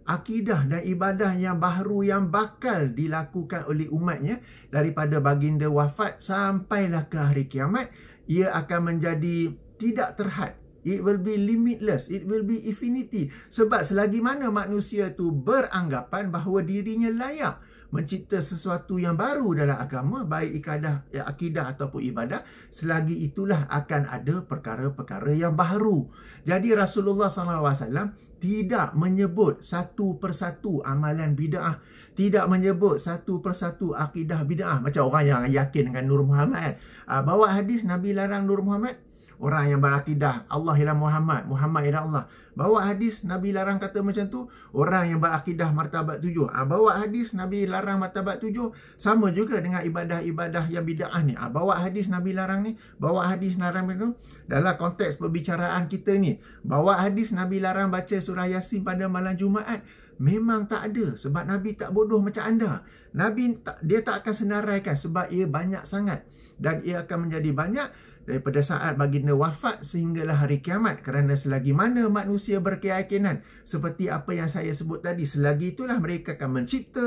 akidah dan ibadah yang baharu yang bakal dilakukan oleh umatnya daripada baginda wafat sampailah ke hari kiamat, ia akan menjadi tidak terhad. It will be limitless, it will be infinity. Sebab selagi mana manusia tu beranggapan bahawa dirinya layak mencipta sesuatu yang baru dalam agama, baik akidah ataupun ibadah, selagi itulah akan ada perkara-perkara yang baharu. Jadi Rasulullah SAW tidak menyebut satu persatu amalan bid'ah, tidak menyebut satu persatu akidah bid'ah. Macam orang yang yakin dengan Nur Muhammad, bawa hadis Nabi larang Nur Muhammad. Orang yang berakidah Allah ialah Muhammad, Muhammad ialah Allah, bawa hadis Nabi larang kata macam tu. Orang yang berakidah martabat 7, bawa hadis Nabi larang martabat 7. Sama juga dengan ibadah-ibadah yang bid'ah ni, bawa hadis Nabi larang ni, bawa hadis larang itu. Dalam konteks perbicaraan kita ni, bawa hadis Nabi larang baca surah Yasin pada malam Jumaat, memang tak ada. Sebab Nabi tak bodoh macam anda. Nabi dia tak akan senaraikan sebab ia banyak sangat, dan ia akan menjadi banyak daripada saat baginda wafat sehinggalah hari kiamat. Kerana selagi mana manusia berkeyakinan seperti apa yang saya sebut tadi, selagi itulah mereka akan mencipta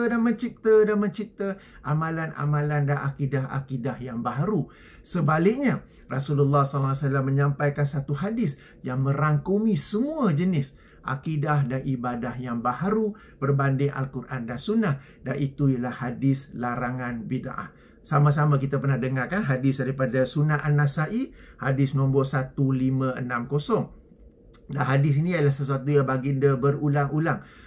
amalan-amalan dan akidah-akidah yang baharu. Sebaliknya, Rasulullah SAW menyampaikan satu hadis yang merangkumi semua jenis akidah dan ibadah yang baharu berbanding Al-Quran dan Sunnah, dan itu ialah hadis larangan bid'ah. Sama-sama kita pernah dengar kan hadis daripada Sunan An-Nasai, hadis nombor 1560. Dan hadis ini adalah sesuatu yang baginda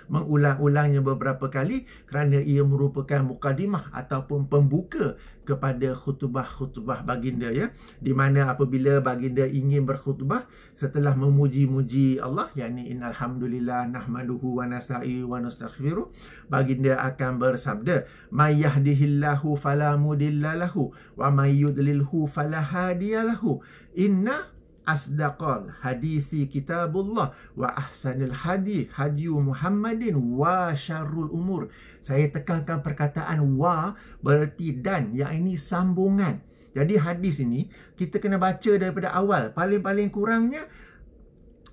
mengulang-ulangnya beberapa kali kerana ia merupakan mukadimah ataupun pembuka kepada khutbah-khutbah baginda, ya, di mana apabila baginda ingin berkhutbah setelah memuji-muji Allah, yakni innal hamdulillah nahmaduhu wa nasta'inu wa nastaghfiruh, baginda akan bersabda, may yahdihillahu fala mudhillalahu wa may yudlilhu fala hadiyalahu, inna asdaqal hadisi kitabullah wa ahsanil hadi hadyu Muhammadin wa syarrul umur. Saya tekankan perkataan wa berarti dan, yang ini sambungan. Jadi hadis ini kita kena baca daripada awal. Paling-paling kurangnya,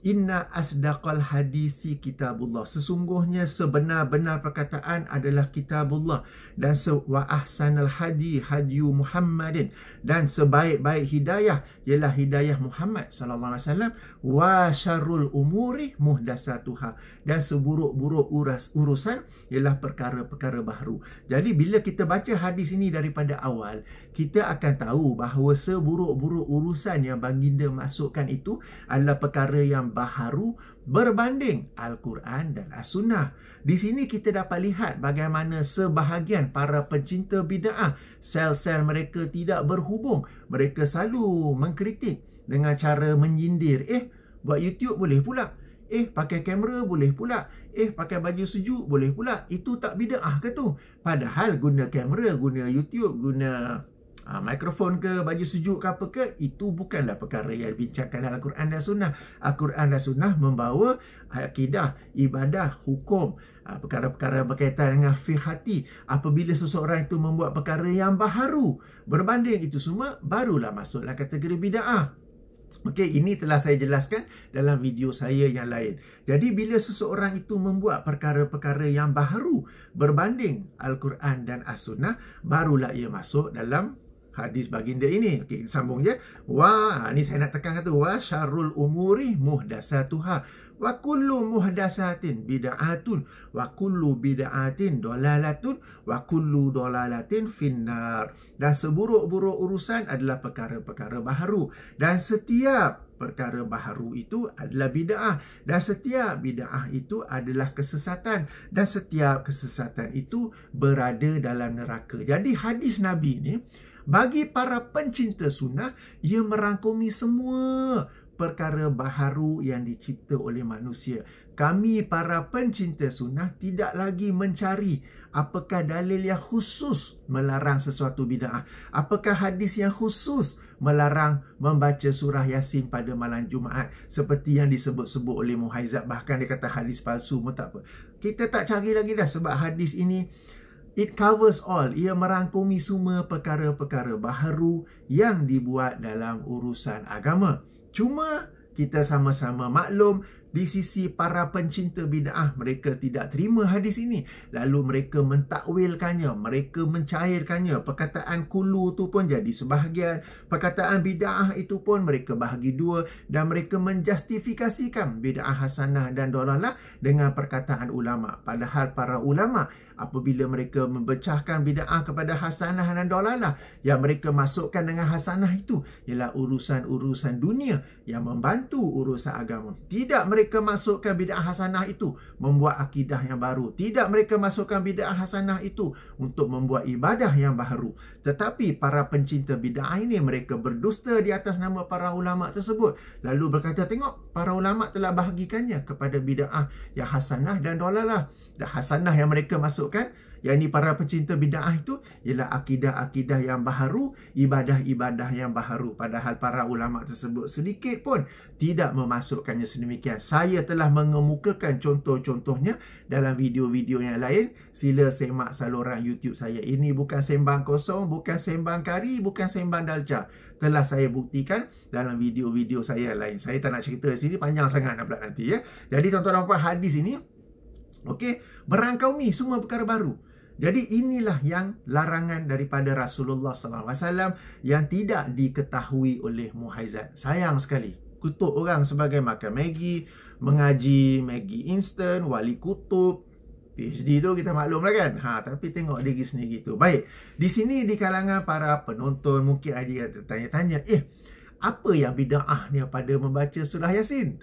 inna asdaqal hadisi kitabullah, sesungguhnya sebenar-benar perkataan adalah kitabullah, dan wa ahsanal hadi hadyu Muhammadin, dan sebaik-baik hidayah ialah hidayah Muhammad sallallahu alaihi wasallam, wa syarrul umuri muhdasatuha, dan seburuk-buruk urusan ialah perkara-perkara baharu. Jadi bila kita baca hadis ini daripada awal, kita akan tahu bahawa seburuk-buruk urusan yang baginda masukkan itu adalah perkara yang baharu berbanding Al-Quran dan As-Sunnah. Di sini kita dapat lihat bagaimana sebahagian para pencinta bid'ah, sel-sel mereka tidak berhubung. Mereka selalu mengkritik dengan cara menyindir. Buat YouTube boleh pula. Pakai kamera boleh pula. Pakai baju sejuk boleh pula. Itu tak bid'ah ke tu? Padahal guna kamera, guna YouTube, guna mikrofon ke, baju sejuk ke apa ke, itu bukanlah perkara yang dibincangkan dalam Al-Quran dan Sunnah. Al-Quran dan Sunnah membawa akidah, ibadah, hukum, perkara-perkara berkaitan dengan fiqh hati. Apabila seseorang itu membuat perkara yang baharu berbanding itu semua, barulah masuklah kategori bid'ah. Okey, ini telah saya jelaskan dalam video saya yang lain. Jadi bila seseorang itu membuat perkara-perkara yang baharu berbanding Al-Quran dan As-Sunnah, barulah ia masuk dalam hadis baginda ini. Okey, sambung je. Ni saya nak tekan kata wa syarrul umuri muhdasatuha wa kullu muhdasatin bid'atun wa kullu bid'atin dolalatun wa kullu dolalatin finnar. Dan seburuk-buruk urusan adalah perkara-perkara baharu, dan setiap perkara baharu itu adalah bid'ah, dan setiap bid'ah itu adalah kesesatan, dan setiap kesesatan itu berada dalam neraka. Jadi hadis Nabi ni bagi para pencinta sunnah, ia merangkumi semua perkara baharu yang dicipta oleh manusia. Kami para pencinta sunnah tidak lagi mencari apakah dalil yang khusus melarang sesuatu bid'ah, apakah hadis yang khusus melarang membaca surah Yasin pada malam Jumaat seperti yang disebut-sebut oleh Muhaizat. Bahkan dia kata hadis palsu pun tak apa. Kita tak cari lagi dah, sebab hadis ini it covers all. Ia merangkumi semua perkara-perkara baharu yang dibuat dalam urusan agama. Cuma kita sama-sama maklum, di sisi para pencinta bid'ah, mereka tidak terima hadis ini. Lalu mereka mentakwilkannya, mereka mencairkannya. Perkataan kulu tu pun jadi sebahagian. Perkataan bid'ah itu pun mereka bahagi dua. Dan mereka menjustifikasikan bid'ah hasanah dan dolalah dengan perkataan ulama. Padahal para ulama, apabila mereka membecahkan bid'ah kepada hasanah dan dolalah, yang mereka masukkan dengan hasanah itu ialah urusan-urusan dunia yang membantu urusan agama. Tidak mereka masukkan bid'ah hasanah itu membuat akidah yang baru. Tidak mereka masukkan bid'ah hasanah itu untuk membuat ibadah yang baru. Tetapi para pencinta bid'ah ini, mereka berdusta di atas nama para ulama tersebut. Lalu berkata, tengok, para ulama telah bahagikannya kepada bid'ah yang hasanah dan dolalah. Dan hasanah yang mereka masukkan, yang ini para pencinta bid'ah itu, ialah akidah-akidah yang baharu, ibadah-ibadah yang baharu. Padahal para ulama tersebut sedikit pun tidak memasukkannya sedemikian. Saya telah mengemukakan contoh-contohnya dalam video-video yang lain. Sila semak saluran YouTube saya. Ini bukan sembang kosong, bukan sembang kari, bukan sembang dalca. Telah saya buktikan dalam video-video saya lain. Saya tak nak cerita di sini, panjang sangat nak pula nanti ya. Jadi tuan-tuan dan puan, hadis ini berangkumi semua perkara baru. Jadi inilah yang larangan daripada Rasulullah SAW yang tidak diketahui oleh Muhaizat. Sayang sekali, kutuk orang sebagai makan Maggi, mengaji Maggi instant, wali kutub, PhD tu kita maklum lah kan. Tapi tengok diri sendiri tu. Baik, di sini di kalangan para penonton mungkin ada tertanya-tanya, apa yang bid'ah ni pada membaca surah Yasin?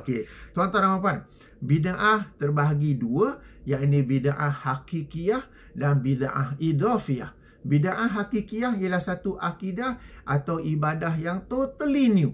Okey. Tuan-tuan dan puan, bid'ah terbahagi dua, iaitu bid'ah hakikiyah dan bid'ah idhafiyah. Bid'ah hakikiyah ialah satu akidah atau ibadah yang totally new.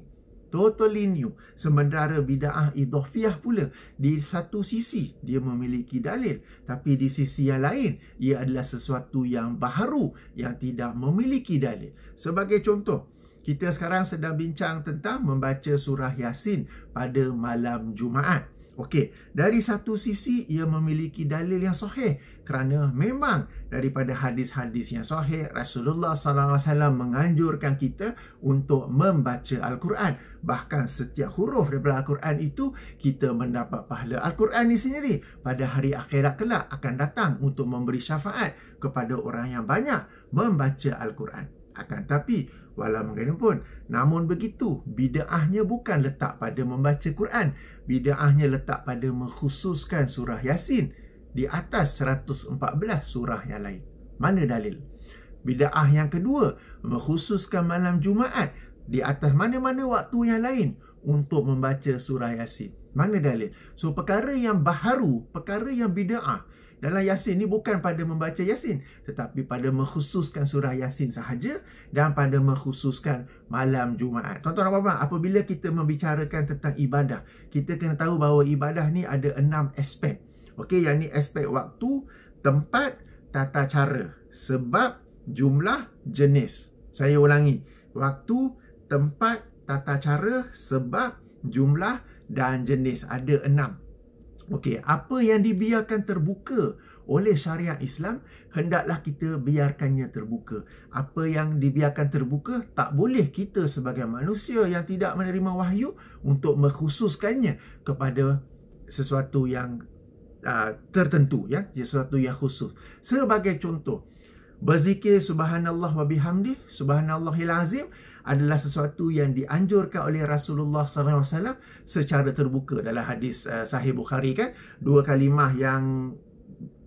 Totally new. Sementara bid'ah idhafiyah pula, di satu sisi dia memiliki dalil, tapi di sisi yang lain ia adalah sesuatu yang baharu yang tidak memiliki dalil. Sebagai contoh, kita sekarang sedang bincang tentang membaca surah Yasin pada malam Jumaat. Okey, dari satu sisi ia memiliki dalil yang sahih kerana memang daripada hadis-hadis yang sahih Rasulullah SAW menganjurkan kita untuk membaca Al-Quran. Bahkan setiap huruf daripada Al-Quran itu kita mendapat pahala. Al-Quran ini sendiri pada hari akhirat kelak akan datang untuk memberi syafaat kepada orang yang banyak membaca Al-Quran. Akan tapi walau bagaimanapun, namun begitu, bid'ahnya bukan letak pada membaca Quran. Bid'ahnya letak pada mengkhususkan surah Yasin di atas 114 surah yang lain. Mana dalil? Bid'ah yang kedua, mengkhususkan malam Jumaat di atas mana-mana waktu yang lain untuk membaca surah Yasin. Mana dalil? So, perkara yang baharu, perkara yang bid'ah dalam Yasin ni bukan pada membaca Yasin, tetapi pada mengkhususkan surah Yasin sahaja dan pada mengkhususkan malam Jumaat. Tuan-tuan dan puan-puan, apabila kita membicarakan tentang ibadah, kita kena tahu bahawa ibadah ni ada 6 aspek. Okey, yang ni aspek waktu, tempat, tata cara, sebab, jumlah, jenis. Saya ulangi. Waktu, tempat, tata cara, sebab, jumlah dan jenis. Ada 6. Okey, apa yang dibiarkan terbuka oleh syariat Islam, hendaklah kita biarkannya terbuka. Apa yang dibiarkan terbuka, tak boleh kita sebagai manusia yang tidak menerima wahyu untuk mengkhususkannya kepada sesuatu yang tertentu, ya, sesuatu yang khusus. Sebagai contoh, berzikir subhanallah wa bihamdih, subhanallahil azim, adalah sesuatu yang dianjurkan oleh Rasulullah SAW secara terbuka dalam hadis Sahih Bukhari kan. 2 kalimah yang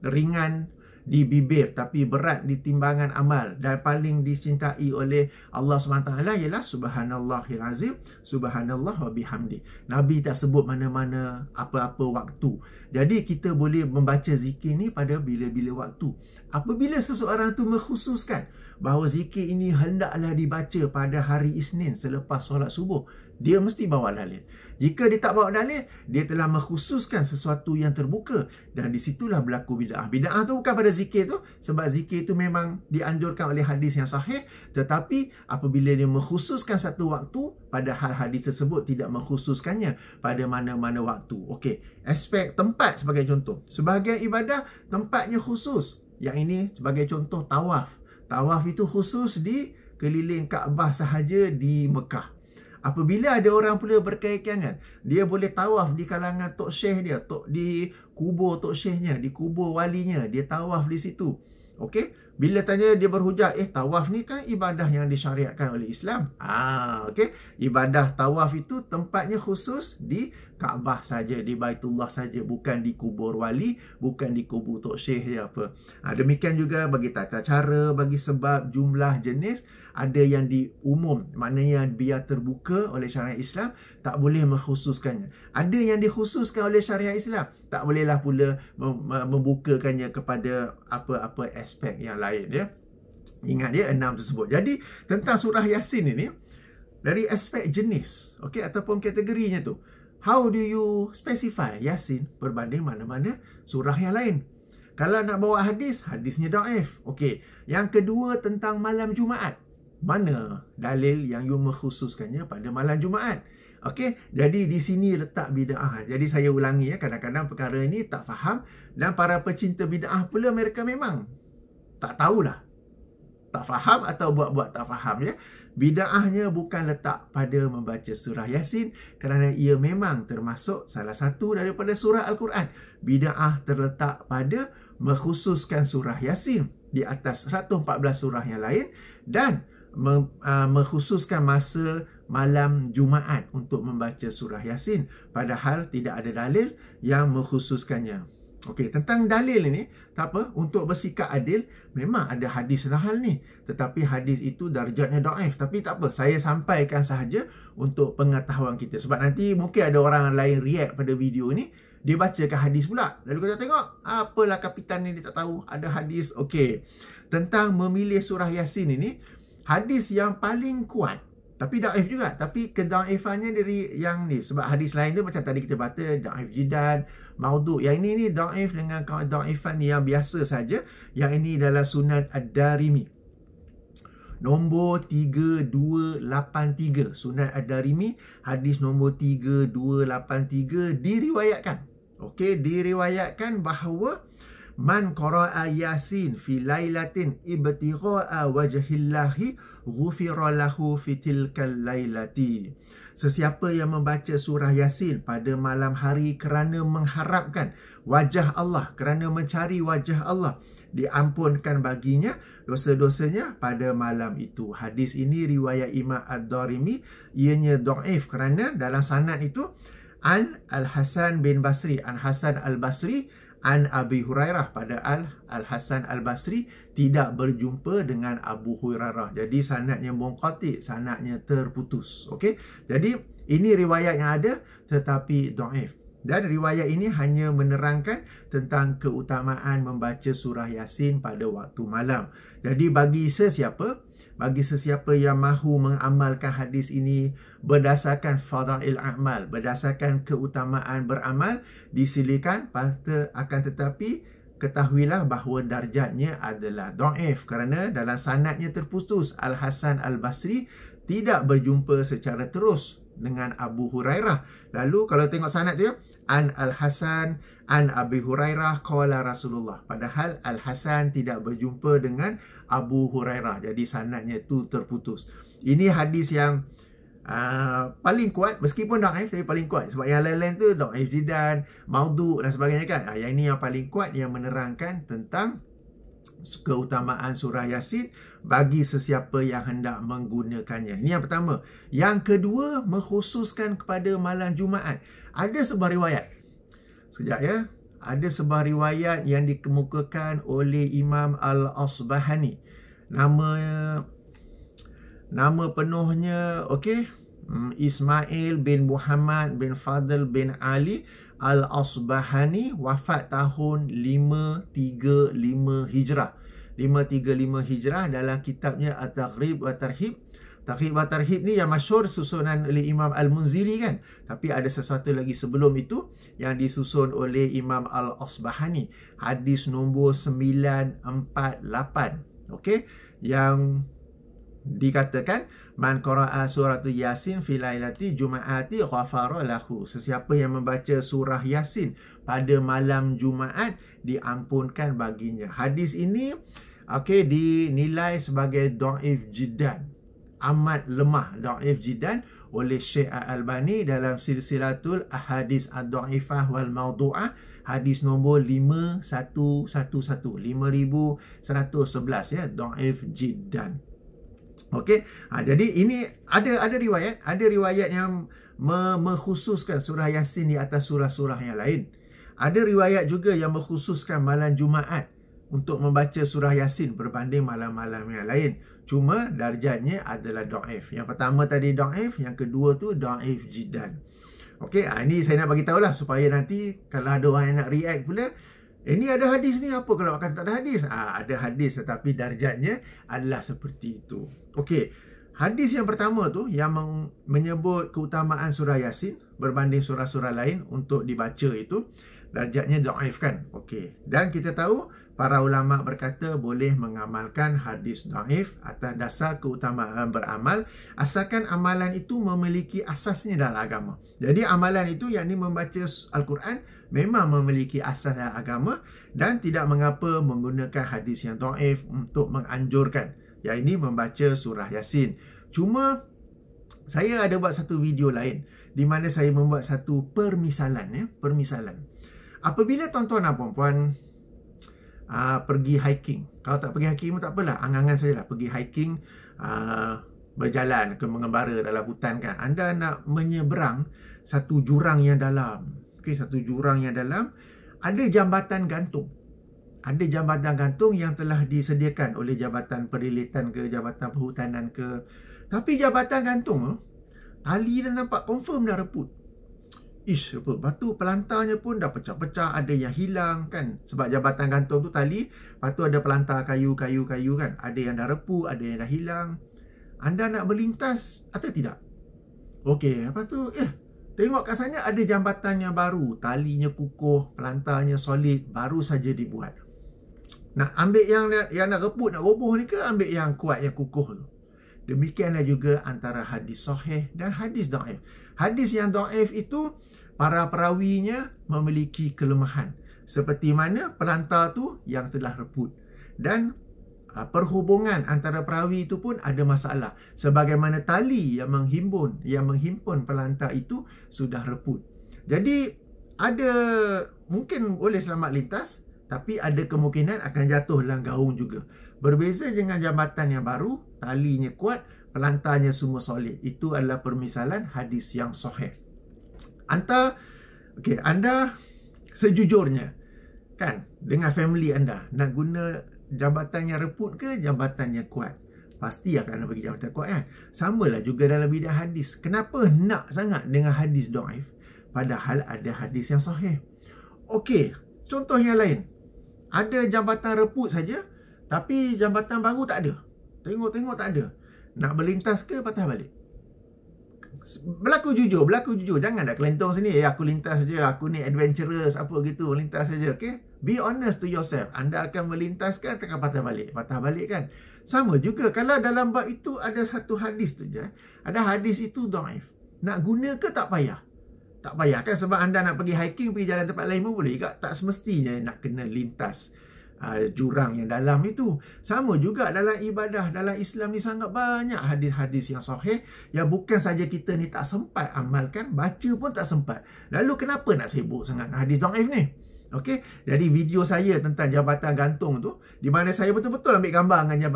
ringan di bibir tapi berat di timbangan amal, dan paling dicintai oleh Allah SWT ialah subhanallahil azim, subhanallah wa bihamdi. Nabi tak sebut mana-mana apa-apa waktu. Jadi kita boleh membaca zikir ni pada bila-bila waktu. Apabila seseorang tu mengkhususkan bahawa zikir ini hendaklah dibaca pada hari Isnin selepas solat subuh, dia mesti bawa dalil. Jika dia tak bawa dalil, dia telah mengkhususkan sesuatu yang terbuka, dan di situlah berlaku bid'ah. Bid'ah tu bukan pada zikir tu, sebab zikir tu memang dianjurkan oleh hadis yang sahih, tetapi apabila dia mengkhususkan satu waktu, padahal hadis tersebut tidak mengkhususkannya pada mana-mana waktu. Okey, aspek tempat sebagai contoh. Sebagai ibadah, tempatnya khusus. Yang ini sebagai contoh tawaf. Tawaf itu khusus di keliling Kaabah sahaja di Mekah. Apabila ada orang pula berkeyakinan, dia boleh tawaf di kalangan Tok Syekh dia, di kubur Tok Syekhnya, di kubur walinya, dia tawaf di situ. Okey, bila tanya dia berhujah, tawaf ni kan ibadah yang disyariatkan oleh Islam. Okey, ibadah tawaf itu tempatnya khusus di Kaabah saja, di Baitullah saja, bukan di kubur wali, bukan di kubur Tok Syekh dia apa. Demikian juga bagi tata cara, bagi sebab, jumlah, jenis, ada yang diumum, maknanya biar terbuka oleh syariat Islam, tak boleh mengkhususkannya. Ada yang dikhususkan oleh syariat Islam, tak bolehlah pula membukakannya kepada apa-apa aspek yang lain, ya. Ingat dia 6 tersebut. Jadi tentang surah Yasin ini, dari aspek jenis, okey, ataupun kategorinya tu, how do you specify Yasin berbanding mana-mana surah yang lain? Kalau nak bawa hadis, hadisnya dhaif. Okey. Yang kedua tentang malam Jumaat. Mana dalil yang you mengkhususkannya pada malam Jumaat? Okey, jadi di sini letak bid'ah. Jadi saya ulangi, ya, kadang-kadang perkara ini tak faham, dan para pecinta bid'ah pula mereka memang tak tahulah. Tak faham atau buat-buat tak faham, ya. Bid'ahnya bukan letak pada membaca surah Yasin, kerana ia memang termasuk salah satu daripada surah Al-Quran. Bid'ah terletak pada mengkhususkan surah Yasin di atas 114 surah yang lain, dan mengkhususkan masa malam Jumaat untuk membaca surah Yasin, padahal tidak ada dalil yang mengkhususkannya. Okey, tentang dalil ini, tak apa, untuk bersikap adil, memang ada hadis hal ni, tetapi hadis itu darjatnya dhaif. Tapi tak apa, saya sampaikan sahaja untuk pengetahuan kita, sebab nanti mungkin ada orang lain react pada video ni, dia bacakan hadis pula, lalu kita tengok, apalah kapitan ni dia tak tahu ada hadis. Okey, tentang memilih surah Yasin ini, hadis yang paling kuat, tapi dhaif juga, tapi kedhaifannya dari yang ni, sebab hadis lain tu macam tadi kita baca dhaif jiddan, maudhu'. Yang ini ni dhaif dengan kedhaifan yang biasa saja. Yang ini dalam Sunan Ad-Darimi nombor 3283. Sunan Ad-Darimi hadis nombor 3283 diriwayatkan. Okey, diriwayatkan bahawa man qara'a Yasin fi lailatin ibtigha'a wajhillahi ghufira lahu fi tilkal lailati. Sesiapa yang membaca surah Yasin pada malam hari kerana mengharapkan wajah Allah, kerana mencari wajah Allah, diampunkan baginya dosa-dosanya pada malam itu. Hadis ini riwayat Imam Ad-Darimi, ianya dhaif kerana dalam sanad itu An Al-Hasan bin Basri, An Hasan Al-Basri, An Abi Hurairah, pada Al-Hasan Al-Basri tidak berjumpa dengan Abu Hurairah. Jadi sanadnya munqati, sanadnya terputus. Okey. Jadi ini riwayat yang ada tetapi dhaif. Dan riwayat ini hanya menerangkan tentang keutamaan membaca surah Yasin pada waktu malam. Jadi bagi sesiapa yang mahu mengamalkan hadis ini berdasarkan fadail amal, berdasarkan keutamaan beramal, disilakan, akan tetapi ketahuilah bahawa darjatnya adalah dhaif kerana dalam sanadnya terputus. Al-Hasan Al-Basri tidak berjumpa secara terus dengan Abu Hurairah. Lalu kalau tengok sanad tu, ya, An Al-Hasan An Abi Hurairah qala Rasulullah, padahal Al-Hasan tidak berjumpa dengan Abu Hurairah. Jadi sanadnya tu terputus. Ini hadis yang paling kuat, meskipun dhaif tapi paling kuat, sebab yang lain-lain tu dhaif jiddan, maudhu' dan sebagainya kan. Yang ini yang paling kuat, yang menerangkan tentang keutamaan surah Yasin bagi sesiapa yang hendak menggunakannya. Ini yang pertama. Yang kedua, mengkhususkan kepada malam Jumaat. Ada sebuah riwayat, sekejap ya, ada sebuah riwayat yang dikemukakan oleh Imam Al-Asbahani. Nama penuhnya, Ismail bin Muhammad bin Fadl bin Ali Al-Asbahani, wafat tahun 535 Hijrah. 535 Hijrah dalam kitabnya At-Targhib wa Tarhib. Targhib wa Tarhib ni yang masyhur susunan oleh Imam Al-Munziri kan. Tapi ada sesuatu lagi sebelum itu yang disusun oleh Imam Al-Asbahani. Hadis nombor 948. Okey, yang dikatakan man qara'a suratu Yasin fi lailati Juma'ati ghafara lahu. Sesiapa yang membaca surah Yasin pada malam Jumaat diampunkan baginya. Hadis ini dinilai sebagai dhaif jiddan. Amat lemah, dhaif jiddan oleh Syekh Al-Albani dalam silsilatul ahadis ad-dhaifah wal mawdu'ah, hadis nombor 5111 ya, dhaif jiddan. Okey, jadi ini ada riwayat yang mengkhususkan surah Yasin di atas surah-surah yang lain. Ada riwayat juga yang mengkhususkan malam Jumaat untuk membaca surah Yasin berbanding malam-malam yang lain. Cuma darjatnya adalah dhaif. Yang pertama tadi dhaif, yang kedua tu dhaif jiddan. Okey, ini saya nak bagi tahulah supaya nanti kalau ada orang yang nak react pula, ini ada hadis ni, apa kalau kata tak ada hadis? Ada hadis tetapi darjatnya adalah seperti itu. Okey, hadis yang pertama tu yang menyebut keutamaan surah Yasin berbanding surah-surah lain untuk dibaca itu, darjatnya dhaif kan. Okey, dan kita tahu para ulama berkata boleh mengamalkan hadis dhaif atas dasar keutamaan beramal asalkan amalan itu memiliki asasnya dalam agama. Jadi amalan itu, yakni membaca Al-Quran, memang memiliki asas dalam agama dan tidak mengapa menggunakan hadis yang dhaif untuk menganjurkan, yakni membaca surah Yasin. Cuma saya ada buat satu video lain di mana saya membuat satu permisalan. Apabila tuan-tuan dan puan-puan pergi hiking, kalau tak pergi hiking pun tak apalah, angan-angan sajalah pergi hiking, berjalan ke mengembara dalam hutan kan, anda nak menyeberang satu jurang yang dalam. Okey, satu jurang yang dalam, ada jambatan gantung. Ada jambatan gantung yang telah disediakan oleh Jabatan Perilitan ke, Jabatan Perhutanan ke. Tapi jambatan gantung tali dah nampak confirm dah reput. Reput. Lepas tu pelantarnya pun dah pecah-pecah, ada yang hilang kan. Sebab jambatan gantung tu tali, lepas tu ada pelantar kayu-kayu kan. Ada yang dah reput, ada yang dah hilang. Anda nak berlintas atau tidak? Okey, lepas tu tengok kat sana ada jambatan yang baru, talinya kukuh, pelantarnya solid, baru saja dibuat. Nak ambil yang nak reput, nak roboh ni ke ambil yang kuat, yang kukuh tu? Demikianlah juga antara hadis sahih dan hadis dhaif. Hadis yang dhaif itu para perawinya memiliki kelemahan. Seperti mana pelantar tu yang telah reput. Dan perhubungan antara perawi itu pun ada masalah. Sebagaimana tali yang menghimpun pelantar itu sudah reput. Jadi ada mungkin boleh selamat lintas, tapi ada kemungkinan akan jatuh dalam gaung juga. Berbeza dengan jambatan yang baru, talinya kuat, pelantarnya semua solid. Itu adalah permisalan hadis yang sahih. Anda sejujurnya kan, dengan family anda nak guna jambatan yang reput ke jambatan yang kuat? Pasti akan anda bagi jambatan kuat kan? Samalah juga dalam bidang hadis. Kenapa nak sangat dengan hadis dhaif padahal ada hadis yang sahih? Okey, contoh yang lain. Ada jambatan reput saja, tapi jambatan baru tak ada. Tengok-tengok tak ada. Nak berlintas ke patah balik? Berlaku jujur. Jangan nak kelentong sini. Aku lintas saja, aku ni adventurous, apa gitu, lintas saja. Okay? Be honest to yourself. Anda akan melintas kan, akan patah balik kan? Sama juga kalau dalam bab itu ada satu hadis tu je. Ada hadis itu dhaif. Nak guna ke tak payah? Tak payah kan, sebab anda nak pergi hiking, pergi jalan tempat lain pun boleh juga. Tak semestinya nak kena lintas jurang yang dalam itu. Sama juga dalam ibadah, dalam Islam ni sangat banyak hadis-hadis yang sahih yang bukan saja kita ni tak sempat amalkan, baca pun tak sempat. Lalu kenapa nak sibuk sangat dengan hadis dhaif ni? Okey, jadi video saya tentang jabatan gantung tu, di mana saya betul-betul ambil gambar dengan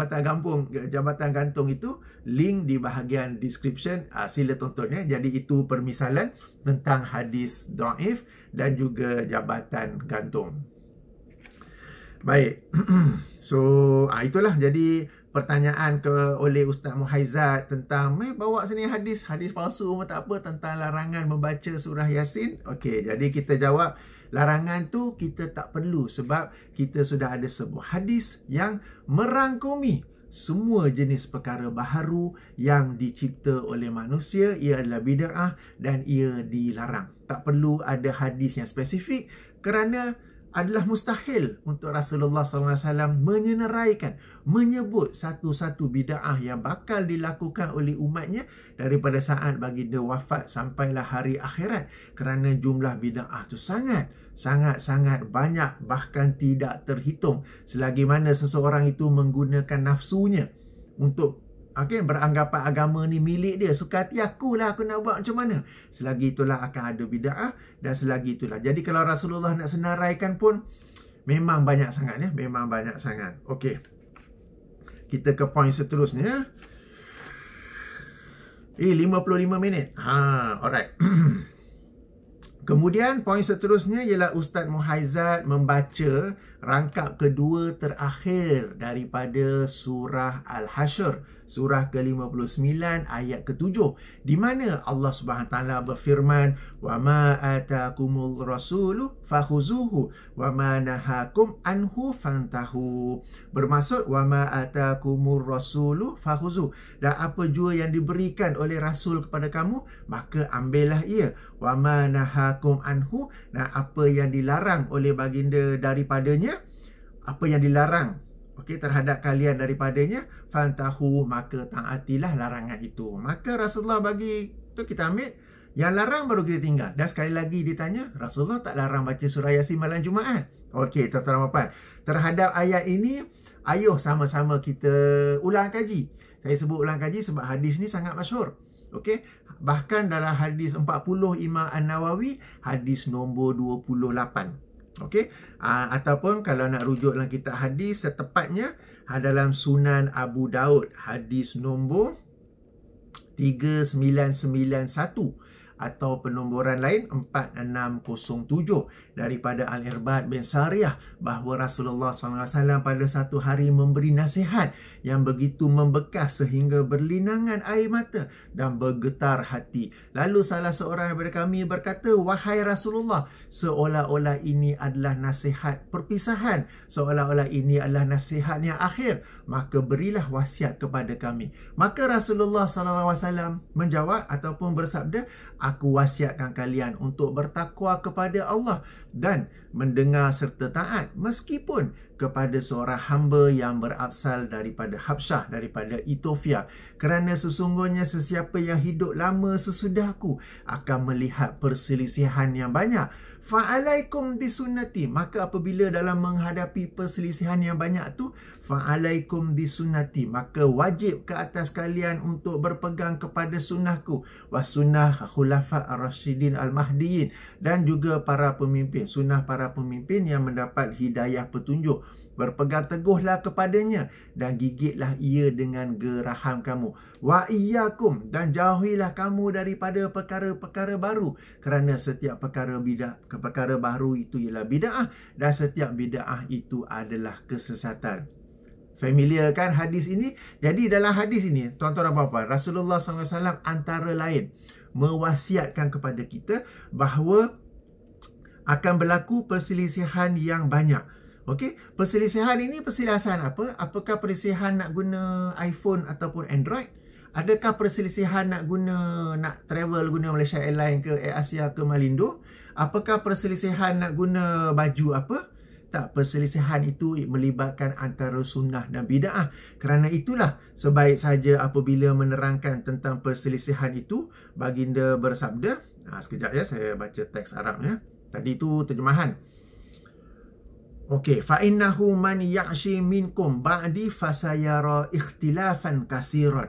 jabatan gantung itu, link di bahagian description, sila tonton ya. Jadi itu permisalan tentang hadis dhaif dan juga jabatan gantung. Baik. So, itulah jadi pertanyaan oleh Ustaz Muhaizat tentang bawa sini hadis palsu tak apa, tentang larangan membaca surah Yasin. Okey, jadi kita jawab larangan tu kita tak perlu sebab kita sudah ada sebuah hadis yang merangkumi semua jenis perkara baharu yang dicipta oleh manusia. Ia adalah bid'ah dan ia dilarang. Tak perlu ada hadis yang spesifik kerana adalah mustahil untuk Rasulullah SAW menyebut satu-satu bid'ah yang bakal dilakukan oleh umatnya daripada saat baginda wafat sampailah hari akhirat, kerana jumlah bid'ah tu sangat banyak, bahkan tidak terhitung, selagi mana seseorang itu menggunakan nafsunya untuk beranggapan agama ni milik dia, suka hati aku lah, aku nak buat macam mana. Selagi itulah akan ada bid'ah, dan selagi itulah. Jadi kalau Rasulullah nak senaraikan pun memang banyak sangat ya, memang banyak sangat. Okey. Kita ke poin seterusnya. 55 minit. Alright. Kemudian poin seterusnya ialah Ustaz Muhaizat membaca rangkap kedua terakhir daripada surah Al-Hasyr, surah ke-59 ayat ke-7, di mana Allah Subhanahu taala berfirman, "Wa ma atakumul rasulu fakhuzuhu wa ma nahakum anhu fantahu." Bermaksud wa ma atakumur rasulu fakhuzu, dan apa jua yang diberikan oleh rasul kepada kamu, maka ambillah ia. Wa ma nahakum anhu, dan apa yang dilarang oleh baginda daripadanya, apa yang dilarang terhadap kalian daripadanya, fantahu, maka taatilah larangan itu. Maka Rasulullah bagi tu kita ambil, yang larang baru kita tinggal. Dan sekali lagi ditanya, Rasulullah tak larang baca surah Yasin malam Jumaat. Okey, tuan-tuan dan puan, terhadap ayat ini, ayuh sama-sama kita ulang kaji. Saya sebut ulang kaji sebab hadis ni sangat masyhur. Okey, bahkan dalam hadis 40 Imam An-Nawawi, hadis nombor 28. Okey, ataupun kalau nak rujuk dalam kitab hadis setepatnya dalam Sunan Abu Daud, hadis nombor 3991 atau penomboran lain 4607 daripada Al-Irbad bin Sariyah, bahawa Rasulullah SAW pada satu hari memberi nasihat yang begitu membekas sehingga berlinangan air mata dan bergetar hati. Lalu salah seorang daripada kami berkata, "Wahai Rasulullah, seolah-olah ini adalah nasihat perpisahan, seolah-olah ini adalah nasihat yang akhir, maka berilah wasiat kepada kami." Maka Rasulullah SAW menjawab ataupun bersabda, "Aku wasiatkan kalian untuk bertakwa kepada Allah dan mendengar serta taat, meskipun kepada seorang hamba yang berasal daripada Habsyah, daripada Ethiopia, kerana sesungguhnya sesiapa yang hidup lama sesudahku akan melihat perselisihan yang banyak. Fa'alaikum bisunnati." Maka apabila dalam menghadapi perselisihan yang banyak tu, fa'alaikum bisunnati, maka wajib ke atas kalian untuk berpegang kepada sunnahku, wa sunnah khulafa ar-rasyidin al-mahdiyin, dan juga para pemimpin, sunnah para pemimpin yang mendapat hidayah petunjuk. Berpegang teguhlah kepadanya dan gigitlah ia dengan geraham kamu. Wa iyyakum, dan jauhilah kamu daripada perkara-perkara baru, kerana setiap perkara baru itu ialah bid'ah, dan setiap bid'ah itu adalah kesesatan. Familiar kan hadis ini? Jadi dalam hadis ini, tuan-tuan dan puan-puan, Rasulullah SAW antara lain mewasiatkan kepada kita bahawa akan berlaku perselisihan yang banyak. Okey, perselisihan ini perselisihan apa? Apakah perselisihan nak guna iPhone ataupun Android? Adakah perselisihan nak travel guna Malaysia Airlines ke Air Asia ke Malindo? Apakah perselisihan nak guna baju apa? Tak, perselisihan itu melibatkan antara sunnah dan bid'ah. Kerana itulah sebaik saja apabila menerangkan tentang perselisihan itu, baginda bersabda, sekejap ya, saya baca teks Arabnya. Tadi itu terjemahan. Okey, fa innahu man ya'shi minkum ba'di fasayara ikhtilafan katsiran.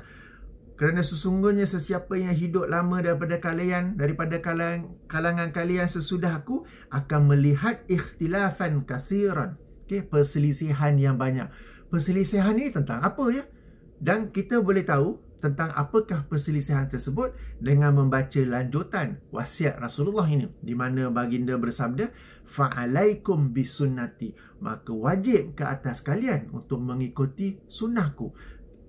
Kerana sesungguhnya sesiapa yang hidup lama daripada kalangan kalian sesudah aku akan melihat ikhtilafan kasiran. Okay, perselisihan yang banyak. Perselisihan ini tentang apa ya? Dan kita boleh tahu tentang apakah perselisihan tersebut dengan membaca lanjutan wasiat Rasulullah ini, di mana baginda bersabda, fa'alaikum bisunnati, maka wajib ke atas kalian untuk mengikuti sunnahku.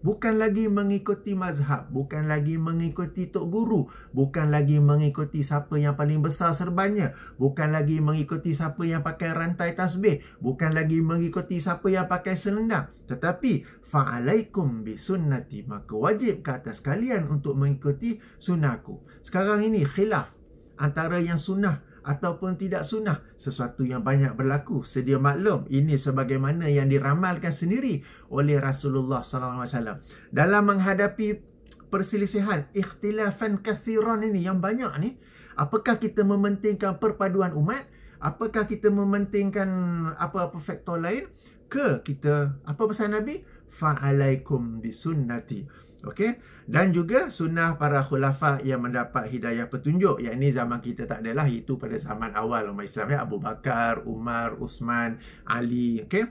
Bukan lagi mengikuti mazhab, bukan lagi mengikuti tok guru, bukan lagi mengikuti siapa yang paling besar serbannya, bukan lagi mengikuti siapa yang pakai rantai tasbih, bukan lagi mengikuti siapa yang pakai selendang, tetapi fa'alaikum bisunnati, maka wajib ke atas kalian untuk mengikuti sunnahku. Sekarang ini khilaf antara yang sunnah ataupun tidak sunnah, sesuatu yang banyak berlaku. Sedia maklum, ini sebagaimana yang diramalkan sendiri oleh Rasulullah SAW dalam menghadapi perselisihan ikhtilafan kathiran ini yang banyak ni. Apakah kita mementingkan perpaduan umat? Apakah kita mementingkan apa-apa faktor lain? Ke kita, apa pesan Nabi? Fa'alaikum bisunnati. Okey, dan juga sunnah para khulafa yang mendapat hidayah petunjuk. Yang ini zaman kita tak adalah, itu pada zaman awal umat Islam ya, Abu Bakar, Umar, Uthman, Ali. Okey,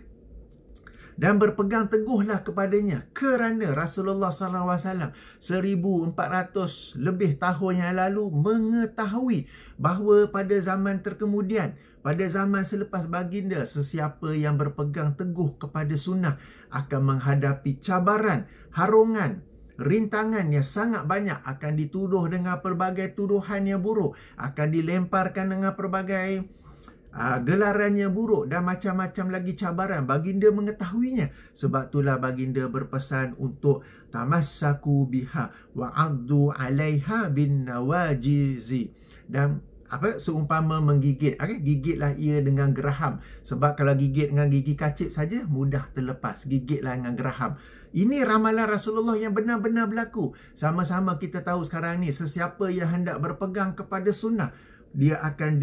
dan berpegang teguhlah kepadanya, kerana Rasulullah SAW 1400 lebih tahun yang lalu mengetahui bahawa pada zaman terkemudian, pada zaman selepas baginda, sesiapa yang berpegang teguh kepada sunnah akan menghadapi cabaran, harungan, rintangan yang sangat banyak, akan dituduh dengan pelbagai tuduhan yang buruk, akan dilemparkan dengan pelbagai gelaran yang buruk dan macam-macam lagi cabaran. Baginda mengetahuinya. Sebab itulah baginda berpesan untuk tamassaku biha wa 'addu 'alaiha bin nawajizi, dan seumpama menggigit, gigitlah ia dengan geraham. Sebab kalau gigit dengan gigi kacip saja mudah terlepas, gigitlah dengan geraham. Ini ramalan Rasulullah yang benar-benar berlaku. Sama-sama kita tahu sekarang ni, sesiapa yang hendak berpegang kepada sunnah, dia akan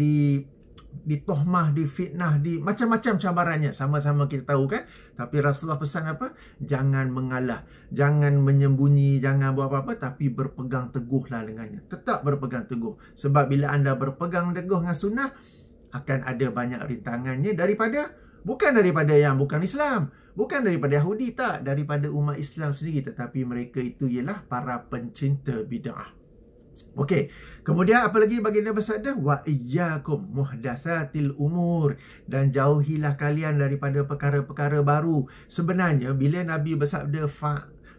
ditohmah, difitnah, macam-macam cabarannya. Sama-sama kita tahu kan. Tapi Rasulullah pesan apa? Jangan mengalah, jangan menyembunyi, jangan buat apa-apa, tapi berpegang teguhlah dengannya. Tetap berpegang teguh. Sebab bila anda berpegang teguh dengan sunnah, akan ada banyak rintangannya bukan daripada yang bukan Islam, bukan daripada Yahudi, tak, daripada umat Islam sendiri. Tetapi mereka itu ialah para pencinta bid'ah. Okey, kemudian apa lagi baginda bersabda? Wa iyyakum muhdatsatil umur, dan jauhilah kalian daripada perkara-perkara baru. Sebenarnya bila Nabi bersabda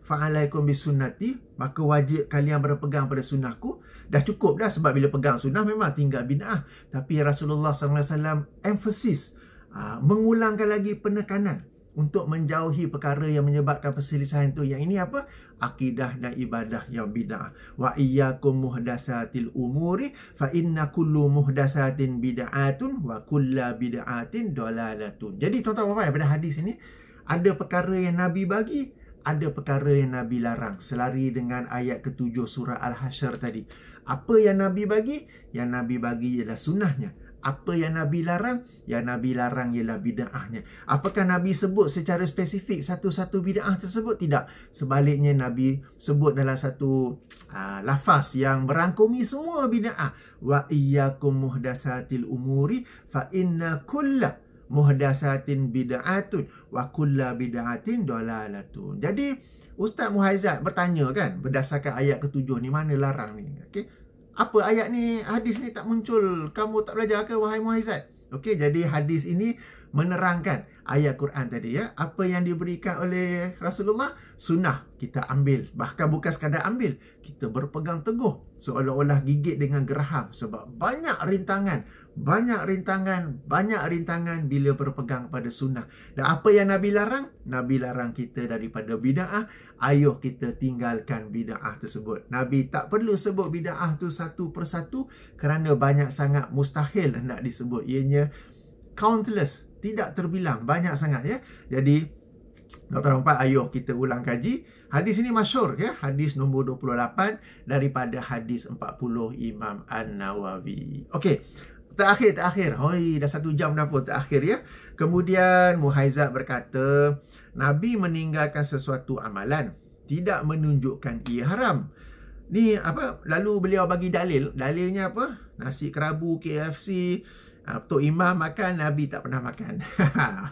fa'alaikum bisunnati, maka wajib kalian berpegang pada sunnahku, dah cukup dah. Sebab bila pegang sunnah memang tinggal bid'ah. Tapi Rasulullah SAW emphasis, mengulangkan lagi penekanan untuk menjauhi perkara yang menyebabkan perselisihan itu. Yang ini apa? Akidah dan ibadah yang bid'ah. Wa iyyakum muhdatsatil umuri fa inna kullu muhdatsatin bid'atun wa kullu bid'atin dalalatun. Jadi tuan-tuan pada hadis ini ada perkara yang Nabi bagi, ada perkara yang Nabi larang. Selari dengan ayat ke-7 surah Al-Hasyr tadi. Apa yang Nabi bagi? Yang Nabi bagi ialah sunnahnya. Apa yang Nabi larang? Yang Nabi larang ialah bid'ahnya. Apakah Nabi sebut secara spesifik satu-satu bid'ah tersebut? Tidak. Sebaliknya Nabi sebut dalam satu lafaz yang merangkumi semua bid'ah. Wa iyyakum muhdatsatil umuri fa inna kulla muhdatsatin bid'atun wa kulla bid'atin dalalatun. Jadi Ustaz Muhaizat bertanya kan, berdasarkan ayat ke-7 ni, mana larang ni? Okey. Apa ayat ni, hadis ni tak muncul? Kamu tak belajar ke, wahai Muhaizat? Okey, jadi hadis ini menerangkan ayat Quran tadi ya. Apa yang diberikan oleh Rasulullah, sunnah kita ambil. Bahkan bukan sekadar ambil, kita berpegang teguh. Seolah-olah gigit dengan geraham. Sebab banyak rintangan bila berpegang pada sunnah. Dan apa yang Nabi larang? Nabi larang kita daripada bid'ah. Ayuh kita tinggalkan bid'ah tersebut. Nabi tak perlu sebut bid'ah tu satu persatu kerana banyak sangat, mustahil hendak disebut. Ianya countless, tidak terbilang, banyak sangat ya. Jadi tuan-tuan, ayuh kita ulang kaji. Hadis ini masyhur ya, hadis nombor 28 daripada hadis 40 Imam An-Nawawi. Okey, terakhir. Hoi, dah 1 jam dah pun terakhir ya. Kemudian Muhaizat berkata, Nabi meninggalkan sesuatu amalan tidak menunjukkan ia haram. Ni apa, lalu beliau bagi dalilnya apa? Nasi kerabu KFC, Tok Imam makan, Nabi tak pernah makan.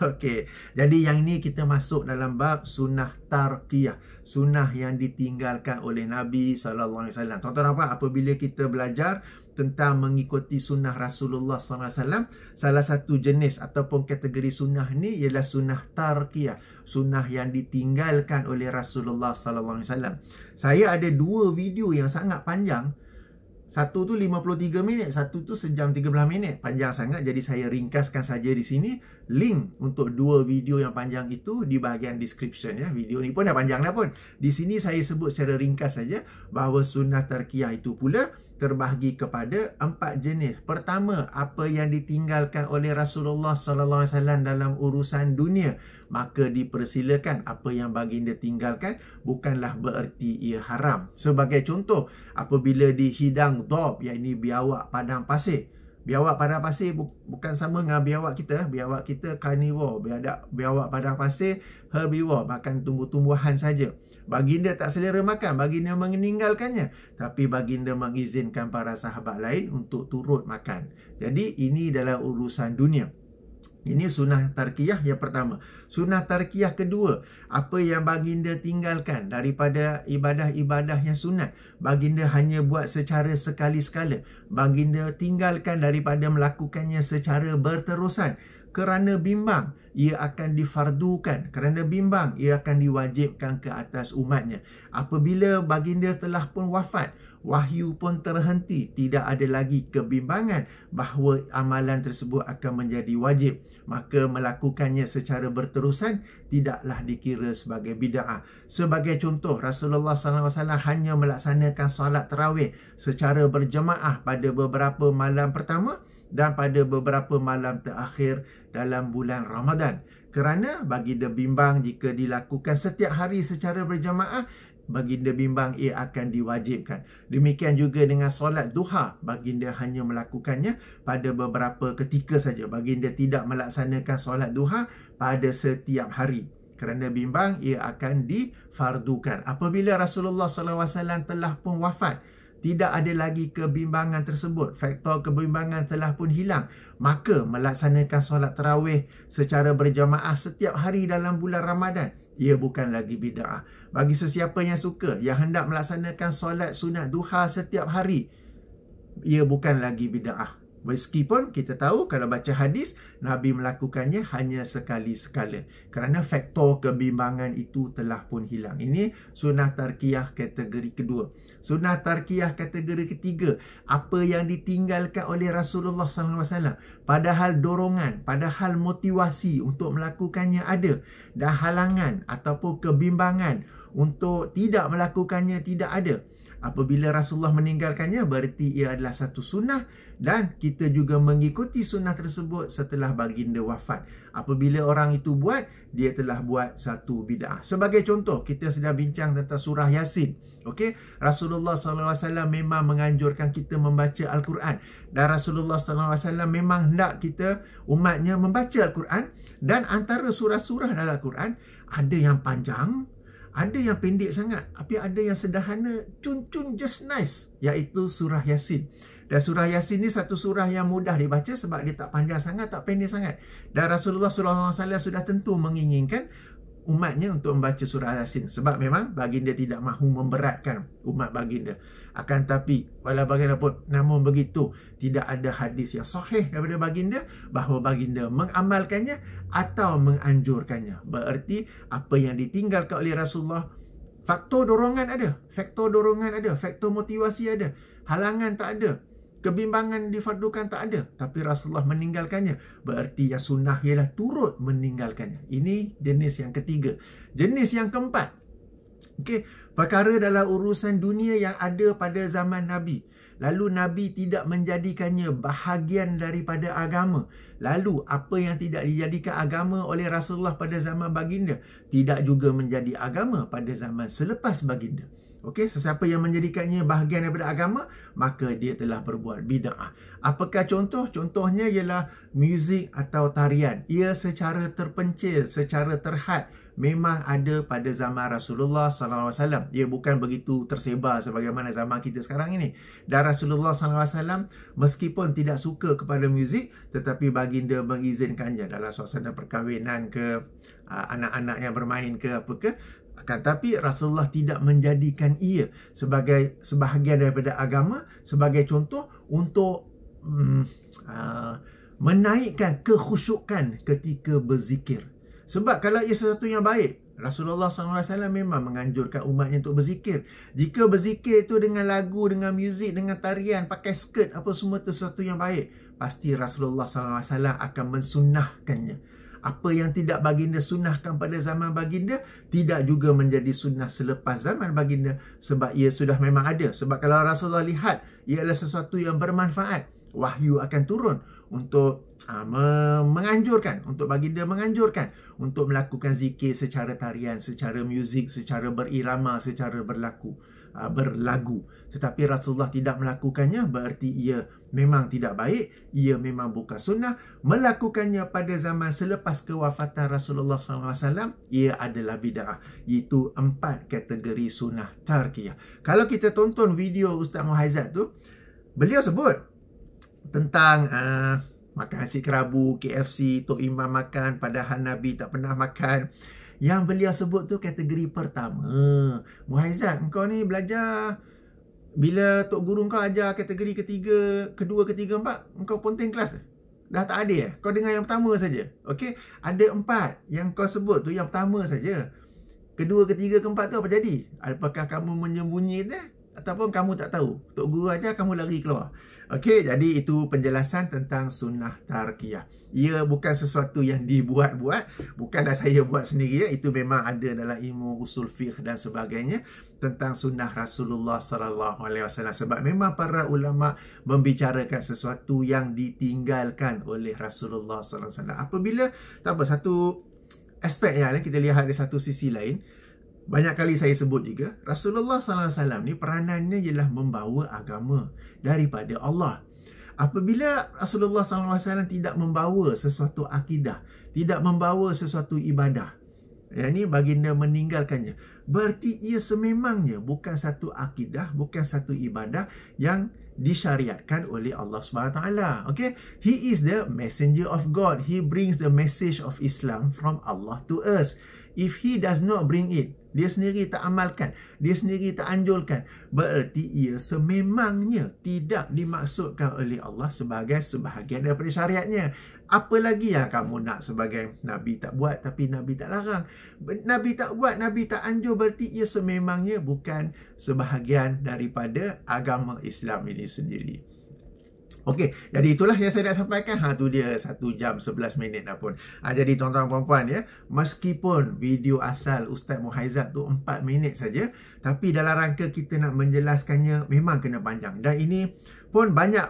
Okey. Jadi yang ni kita masuk dalam bab sunnah tarkiyah, sunnah yang ditinggalkan oleh Nabi sallallahu alaihi wasallam. Tuan-tuan apa, apabila kita belajar tentang mengikuti sunnah Rasulullah sallallahu alaihi wasallam, salah satu jenis ataupun kategori sunnah ni ialah sunnah tarkiyah, sunnah yang ditinggalkan oleh Rasulullah sallallahu alaihi wasallam. Saya ada 2 video yang sangat panjang. Satu tu 53 minit, satu tu sejam 13 minit. Panjang sangat, jadi saya ringkaskan saja di sini. Link untuk 2 video yang panjang itu di bahagian description ya. Video ni pun dah panjang dah pun. Di sini saya sebut secara ringkas saja bahawa sunnah tarkiyah itu pula terbahagi kepada 4 jenis. Pertama, apa yang ditinggalkan oleh Rasulullah sallallahu alaihi wasallam dalam urusan dunia, maka dipersilakan. Apa yang baginda tinggalkan bukanlah bererti ia haram. Sebagai contoh, apabila dihidang dhab, iaitu biawak padang pasir. Biawak padang pasir bukan sama dengan biawak kita. Biawak kita carnivore, biawak padang pasir herbivore, makan tumbuh-tumbuhan saja. Baginda tak selera makan, baginda meninggalkannya, tapi baginda mengizinkan para sahabat lain untuk turut makan. Jadi ini dalam urusan dunia. Ini sunnah tarkiyah yang pertama. Sunnah tarkiyah kedua, apa yang baginda tinggalkan daripada ibadah-ibadah yang sunat, baginda hanya buat secara sekali-sekala. Baginda tinggalkan daripada melakukannya secara berterusan. Kerana bimbang, ia akan difardukan. Kerana bimbang, ia akan diwajibkan ke atas umatnya. Apabila baginda telah pun wafat, wahyu pun terhenti, tidak ada lagi kebimbangan bahawa amalan tersebut akan menjadi wajib, maka melakukannya secara berterusan tidaklah dikira sebagai bid'ah. Sebagai contoh, Rasulullah SAW hanya melaksanakan solat tarawih secara berjemaah pada beberapa malam pertama dan pada beberapa malam terakhir dalam bulan Ramadan. Kerana baginda bimbang jika dilakukan setiap hari secara berjamaah, baginda bimbang ia akan diwajibkan. Demikian juga dengan solat duha, baginda hanya melakukannya pada beberapa ketika saja. Baginda tidak melaksanakan solat duha pada setiap hari. Kerana bimbang ia akan difardukan. Apabila Rasulullah SAW telah pun wafat, tidak ada lagi kebimbangan tersebut, faktor kebimbangan telah pun hilang, maka melaksanakan solat tarawih secara berjamaah setiap hari dalam bulan Ramadan, ia bukan lagi bid'ah. Bagi sesiapa yang suka, yang hendak melaksanakan solat sunat duha setiap hari, ia bukan lagi bid'ah. Meskipun kita tahu kalau baca hadis, Nabi melakukannya hanya sekali-sekala. Kerana faktor kebimbangan itu telah pun hilang. Ini sunnah tarkiyah kategori kedua. Sunnah tarkiyah kategori ketiga, apa yang ditinggalkan oleh Rasulullah SAW. Padahal dorongan, padahal motivasi untuk melakukannya ada. Dan halangan ataupun kebimbangan untuk tidak melakukannya tidak ada. Apabila Rasulullah meninggalkannya, berarti ia adalah satu sunnah dan kita juga mengikuti sunnah tersebut setelah baginda wafat. Apabila orang itu buat, dia telah buat satu bid'ah. Sebagai contoh, kita sedang bincang tentang surah Yasin. Okey, Rasulullah SAW memang menganjurkan kita membaca Al-Quran. Dan Rasulullah SAW memang hendak kita, umatnya, membaca Al-Quran. Dan antara surah-surah dalam Al-Quran, ada yang panjang, ada yang pendek sangat, tapi ada yang sederhana, cun-cun just nice, iaitu surah Yasin. Dan surah Yasin ni satu surah yang mudah dibaca sebab dia tak panjang sangat, tak pendek sangat. Dan Rasulullah SAW sudah tentu menginginkan umatnya untuk membaca surah Yasin. Sebab memang baginda tidak mahu memberatkan umat baginda. Akan tapi, walau bagaimanapun, namun begitu, tidak ada hadis yang sahih daripada baginda bahawa baginda mengamalkannya atau menganjurkannya. Bererti apa yang ditinggalkan oleh Rasulullah, faktor dorongan ada, faktor motivasi ada, halangan tak ada, kebimbangan difardukan tak ada, tapi Rasulullah meninggalkannya. Bererti yang sunnah ialah turut meninggalkannya. Ini jenis yang ketiga. Jenis yang keempat, okey, perkara dalam urusan dunia yang ada pada zaman Nabi, lalu Nabi tidak menjadikannya bahagian daripada agama. Lalu apa yang tidak dijadikan agama oleh Rasulullah pada zaman baginda, tidak juga menjadi agama pada zaman selepas baginda. Okey, sesiapa yang menjadikannya bahagian daripada agama, maka dia telah berbuat bid'ah. Apakah contoh? Contohnya ialah muzik atau tarian. Ia secara terpencil, secara terhad memang ada pada zaman Rasulullah SAW. Ia bukan begitu tersebar sebagaimana zaman kita sekarang ini. Dan Rasulullah SAW meskipun tidak suka kepada muzik, tetapi baginda mengizinkannya dalam suasana perkahwinan ke, anak-anak yang bermain ke apa ke. Akan tapi Rasulullah tidak menjadikan ia sebagai sebahagian daripada agama, sebagai contoh untuk menaikkan kekhusyukan ketika berzikir. Sebab kalau ia sesuatu yang baik, Rasulullah SAW memang menganjurkan umatnya untuk berzikir. Jika berzikir itu dengan lagu, dengan muzik, dengan tarian, pakai skirt, apa semua itu sesuatu yang baik, pasti Rasulullah SAW akan mensunnahkannya. Apa yang tidak baginda sunnahkan pada zaman baginda, tidak juga menjadi sunnah selepas zaman baginda. Sebab ia sudah memang ada. Sebab kalau Rasulullah lihat, ia adalah sesuatu yang bermanfaat, wahyu akan turun untuk menganjurkan, untuk baginda menganjurkan untuk melakukan zikir secara tarian, secara muzik, secara berirama, secara berlagu. Tetapi Rasulullah tidak melakukannya, berarti ia memang tidak baik, ia memang bukan sunnah. Melakukannya pada zaman selepas kewafatan Rasulullah SAW, ia adalah bid'ah. Itu 4 kategori sunnah tarkiyah. Kalau kita tonton video Ustaz Muhaizat tu, beliau sebut tentang makan nasi kerabu, KFC, Tok Imam makan, padahal Nabi tak pernah makan. Yang beliau sebut tu kategori pertama. Muhaizat, engkau ni belajar, bila Tok Guru kau ajar kategori ketiga, kedua, ketiga, empat, engkau ponteng kelas dah tak ada ya? Kau dengar yang pertama saja. Okey, ada 4 yang kau sebut tu yang pertama saja. Kedua, ketiga, keempat tu apa jadi? Apakah kamu menyembunyi tu? Ataupun kamu tak tahu? Tok Guru ajar, kamu lari keluar. Okey, jadi itu penjelasan tentang sunnah tarkiyah. Ia bukan sesuatu yang dibuat-buat, bukanlah saya buat sendiri ya. Itu memang ada dalam ilmu usul fiqh dan sebagainya tentang sunnah Rasulullah SAW. Sebab memang para ulama membicarakan sesuatu yang ditinggalkan oleh Rasulullah SAW. Apabila satu aspek yang lain, kita lihat dari satu sisi lain, banyak kali saya sebut juga, Rasulullah SAW ni peranannya ialah membawa agama daripada Allah. Apabila Rasulullah SAW tidak membawa sesuatu akidah, tidak membawa sesuatu ibadah, yang ni baginda meninggalkannya, berarti ia sememangnya bukan satu akidah, bukan satu ibadah yang disyariatkan oleh Allah SWT. Okay? He is the messenger of God. He brings the message of Islam from Allah to us. If he does not bring it, dia sendiri tak amalkan, dia sendiri tak anjurkan, berarti ia sememangnya tidak dimaksudkan oleh Allah sebagai sebahagian daripada syariatnya. Apa lagi yang kamu nak sebagai Nabi tak buat tapi Nabi tak larang? Nabi tak buat, Nabi tak anjur, berarti ia sememangnya bukan sebahagian daripada agama Islam ini sendiri. Okey, jadi itulah yang saya nak sampaikan. Tu dia 1 jam 11 minit dah pun. Jadi tuan-tuan puan-puan ya, meskipun video asal Ustaz Muhaizat tu 4 minit saja, tapi dalam rangka kita nak menjelaskannya memang kena panjang. Dan ini pun banyak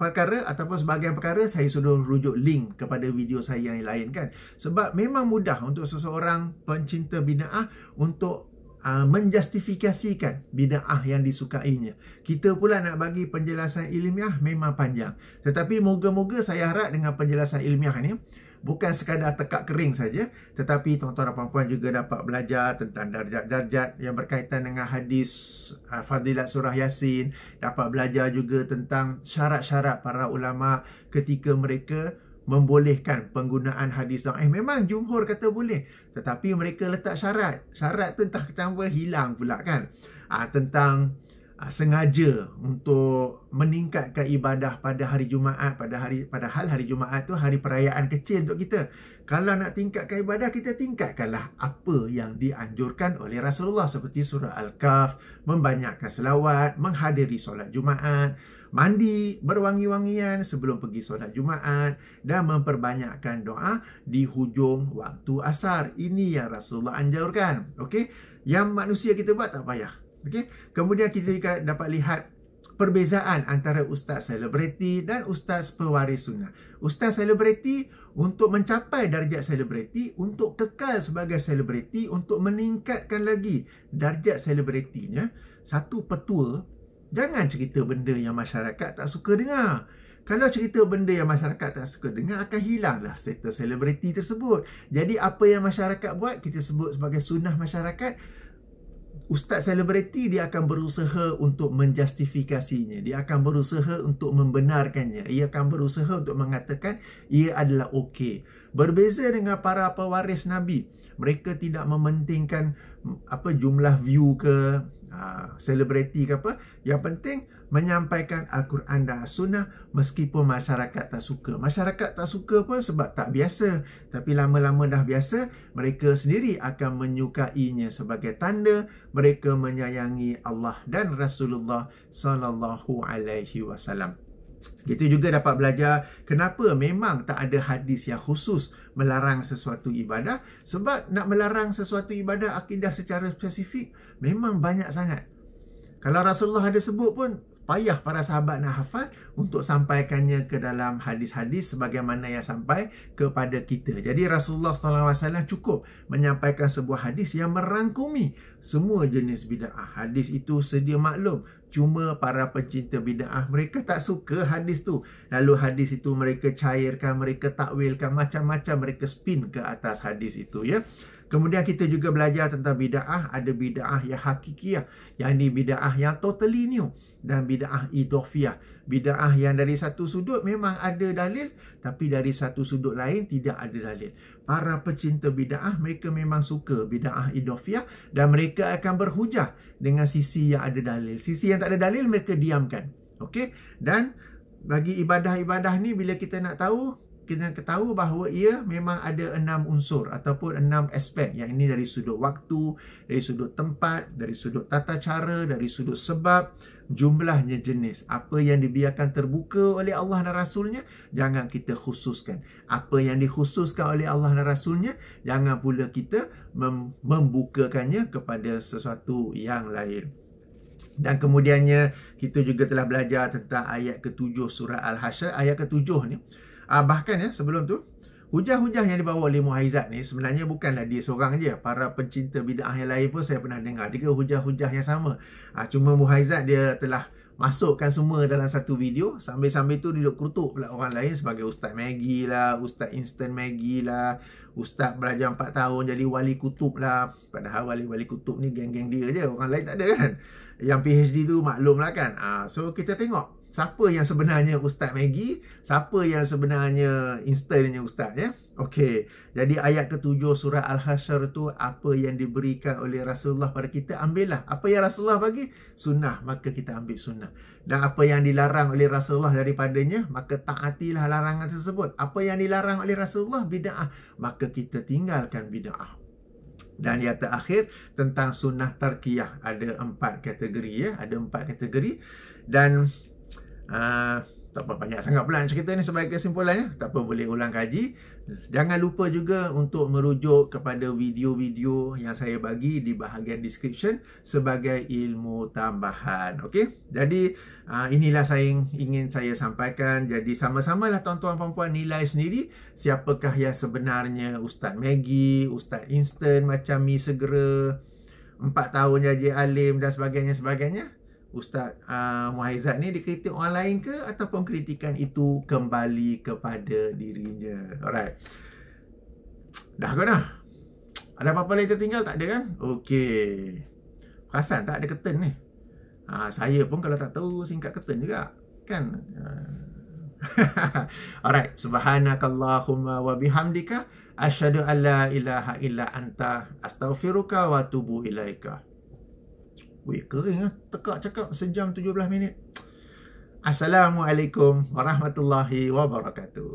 perkara ataupun sebahagian perkara saya sudah rujuk link kepada video saya yang lain kan. Sebab memang mudah untuk seseorang pencinta bid'ah untuk menjustifikasikan bid'ah yang disukainya. Kita pula nak bagi penjelasan ilmiah memang panjang. Tetapi moga-moga saya harap dengan penjelasan ilmiah ni bukan sekadar tekak kering saja, tetapi tuan-tuan dan puan-puan juga dapat belajar tentang darjat-darjat yang berkaitan dengan hadis fadilat surah Yasin, dapat belajar juga tentang syarat-syarat para ulama ketika mereka membolehkan penggunaan hadis dhaif. Memang jumhur kata boleh, tetapi mereka letak syarat. Syarat tu entah kenapa hilang pula kan. Tentang sengaja untuk meningkatkan ibadah pada hari Jumaat, padahal hari Jumaat tu hari perayaan kecil untuk kita. Kalau nak tingkatkan ibadah, kita tingkatkanlah apa yang dianjurkan oleh Rasulullah, seperti surah Al-Kahf, membanyakkan selawat, menghadiri solat Jumaat, mandi berwangi-wangian sebelum pergi solat Jumaat, dan memperbanyakkan doa di hujung waktu asar. Ini yang Rasulullah anjurkan. Okey, yang manusia kita buat tak payah. Okey, kemudian kita dapat lihat perbezaan antara ustaz selebriti dan ustaz pewaris sunnah. Ustaz selebriti untuk mencapai darjat selebriti, untuk kekal sebagai selebriti, untuk meningkatkan lagi darjat selebritinya, satu petua, jangan cerita benda yang masyarakat tak suka dengar. Kalau cerita benda yang masyarakat tak suka dengar, akan hilanglah status selebriti tersebut. Jadi apa yang masyarakat buat, kita sebut sebagai sunnah masyarakat. Ustaz selebriti dia akan berusaha untuk menjustifikasinya. Dia akan berusaha untuk membenarkannya. Ia akan berusaha untuk mengatakan ia adalah okey. Berbeza dengan para pewaris Nabi. Mereka tidak mementingkan jumlah view ke selebriti ke apa. Yang penting menyampaikan Al-Quran dan Sunnah meskipun masyarakat tak suka. Masyarakat tak suka pun sebab tak biasa. Tapi lama-lama dah biasa, mereka sendiri akan menyukainya sebagai tanda mereka menyayangi Allah dan Rasulullah sallallahu alaihi wasallam. Kita juga dapat belajar kenapa memang tak ada hadis yang khusus melarang sesuatu ibadah. Sebab nak melarang sesuatu ibadah akidah secara spesifik memang banyak sangat. Kalau Rasulullah ada sebut pun, payah para sahabat nak hafal untuk sampaikannya ke dalam hadis-hadis sebagaimana yang sampai kepada kita. Jadi Rasulullah SAW cukup menyampaikan sebuah hadis yang merangkumi semua jenis bid'ah. Hadis itu sedia maklum. Cuma para pencinta bid'ah, mereka tak suka hadis tu. Lalu hadis itu mereka cairkan, mereka takwilkan, macam-macam mereka spin ke atas hadis itu, ya. Kemudian kita juga belajar tentang bid'ah. Ada bid'ah yang hakikiyah, yang ini bid'ah yang totally new, dan bid'ah idhofiyah. Bid'ah yang dari satu sudut memang ada dalil, tapi dari satu sudut lain tidak ada dalil. Para pecinta bid'ah, mereka memang suka bid'ah idhofiyah, dan mereka akan berhujah dengan sisi yang ada dalil. Sisi yang tak ada dalil mereka diamkan. Okey? Dan bagi ibadah-ibadah ni, bila kita nak tahu, kita tahu bahawa ia memang ada 6 unsur ataupun 6 aspek. Yang ini dari sudut waktu, dari sudut tempat, dari sudut tata cara, dari sudut sebab, jumlahnya jenis. Apa yang dibiarkan terbuka oleh Allah dan Rasulnya, jangan kita khususkan. Apa yang dikhususkan oleh Allah dan Rasulnya, jangan pula kita membukakannya kepada sesuatu yang lain. Dan kemudiannya, kita juga telah belajar tentang ayat ke-7 surah Al-Hasyr. Ayat ke-7 ni, bahkan ya sebelum tu, hujah-hujah yang dibawa oleh Muhaizat ni sebenarnya bukanlah dia seorang je. Para pencinta bid'ah yang lain pun saya pernah dengar juga hujah-hujah yang sama. Cuma Muhaizat dia telah masukkan semua dalam satu video. Sambil-sambil tu duduk kerutuk pula orang lain sebagai Ustaz Maggie lah, Ustaz Instant Maggie lah, Ustaz belajar 4 tahun jadi wali kutub lah. Padahal wali-wali kutub ni geng-geng dia je, orang lain tak ada kan. Yang PhD tu maklum lah kan. So kita tengok siapa yang sebenarnya Ustaz Maggie, siapa yang sebenarnya instannya Ustaz, ya. Okey. Jadi ayat ke-7 surah Al-Hasyr tu, apa yang diberikan oleh Rasulullah pada kita, ambillah. Apa yang Rasulullah bagi? Sunnah, maka kita ambil sunnah. Dan apa yang dilarang oleh Rasulullah daripadanya, maka taatilah larangan tersebut. Apa yang dilarang oleh Rasulullah, bid'ah, maka kita tinggalkan bid'ah. Dan yang terakhir tentang sunnah tarkiyah, ada 4 kategori, ya. Ada 4 kategori. Dan tak apa banyak sangat pula cerita ni sebagai kesimpulannya. Tak apa, boleh ulang kaji. Jangan lupa juga untuk merujuk kepada video-video yang saya bagi di bahagian description sebagai ilmu tambahan. Okey? Jadi inilah ingin saya sampaikan. Jadi sama-samalah tuan-tuan puan-puan nilai sendiri siapakah yang sebenarnya Ustaz Maggie, Ustaz Instant macam mi segera, 4 tahun jadi alim dan sebagainya. Ustaz Muhaizat ni dikritik orang lain ke, ataupun kritikan itu kembali kepada dirinya. Alright. Dah ke dah? Ada apa-apa lagi tertinggal? Tak ada kan? Okey. Perasan tak ada curtain ni? Saya pun kalau tak tahu singkat curtain juga kan. Alright. Subhanakallahumma wa bihamdika asyhadu an la ilaha illa anta astaghfiruka wa atubu ilaika. Weh, kering lah. Tekak cakap sejam 17 minit. Assalamualaikum warahmatullahi wabarakatuh.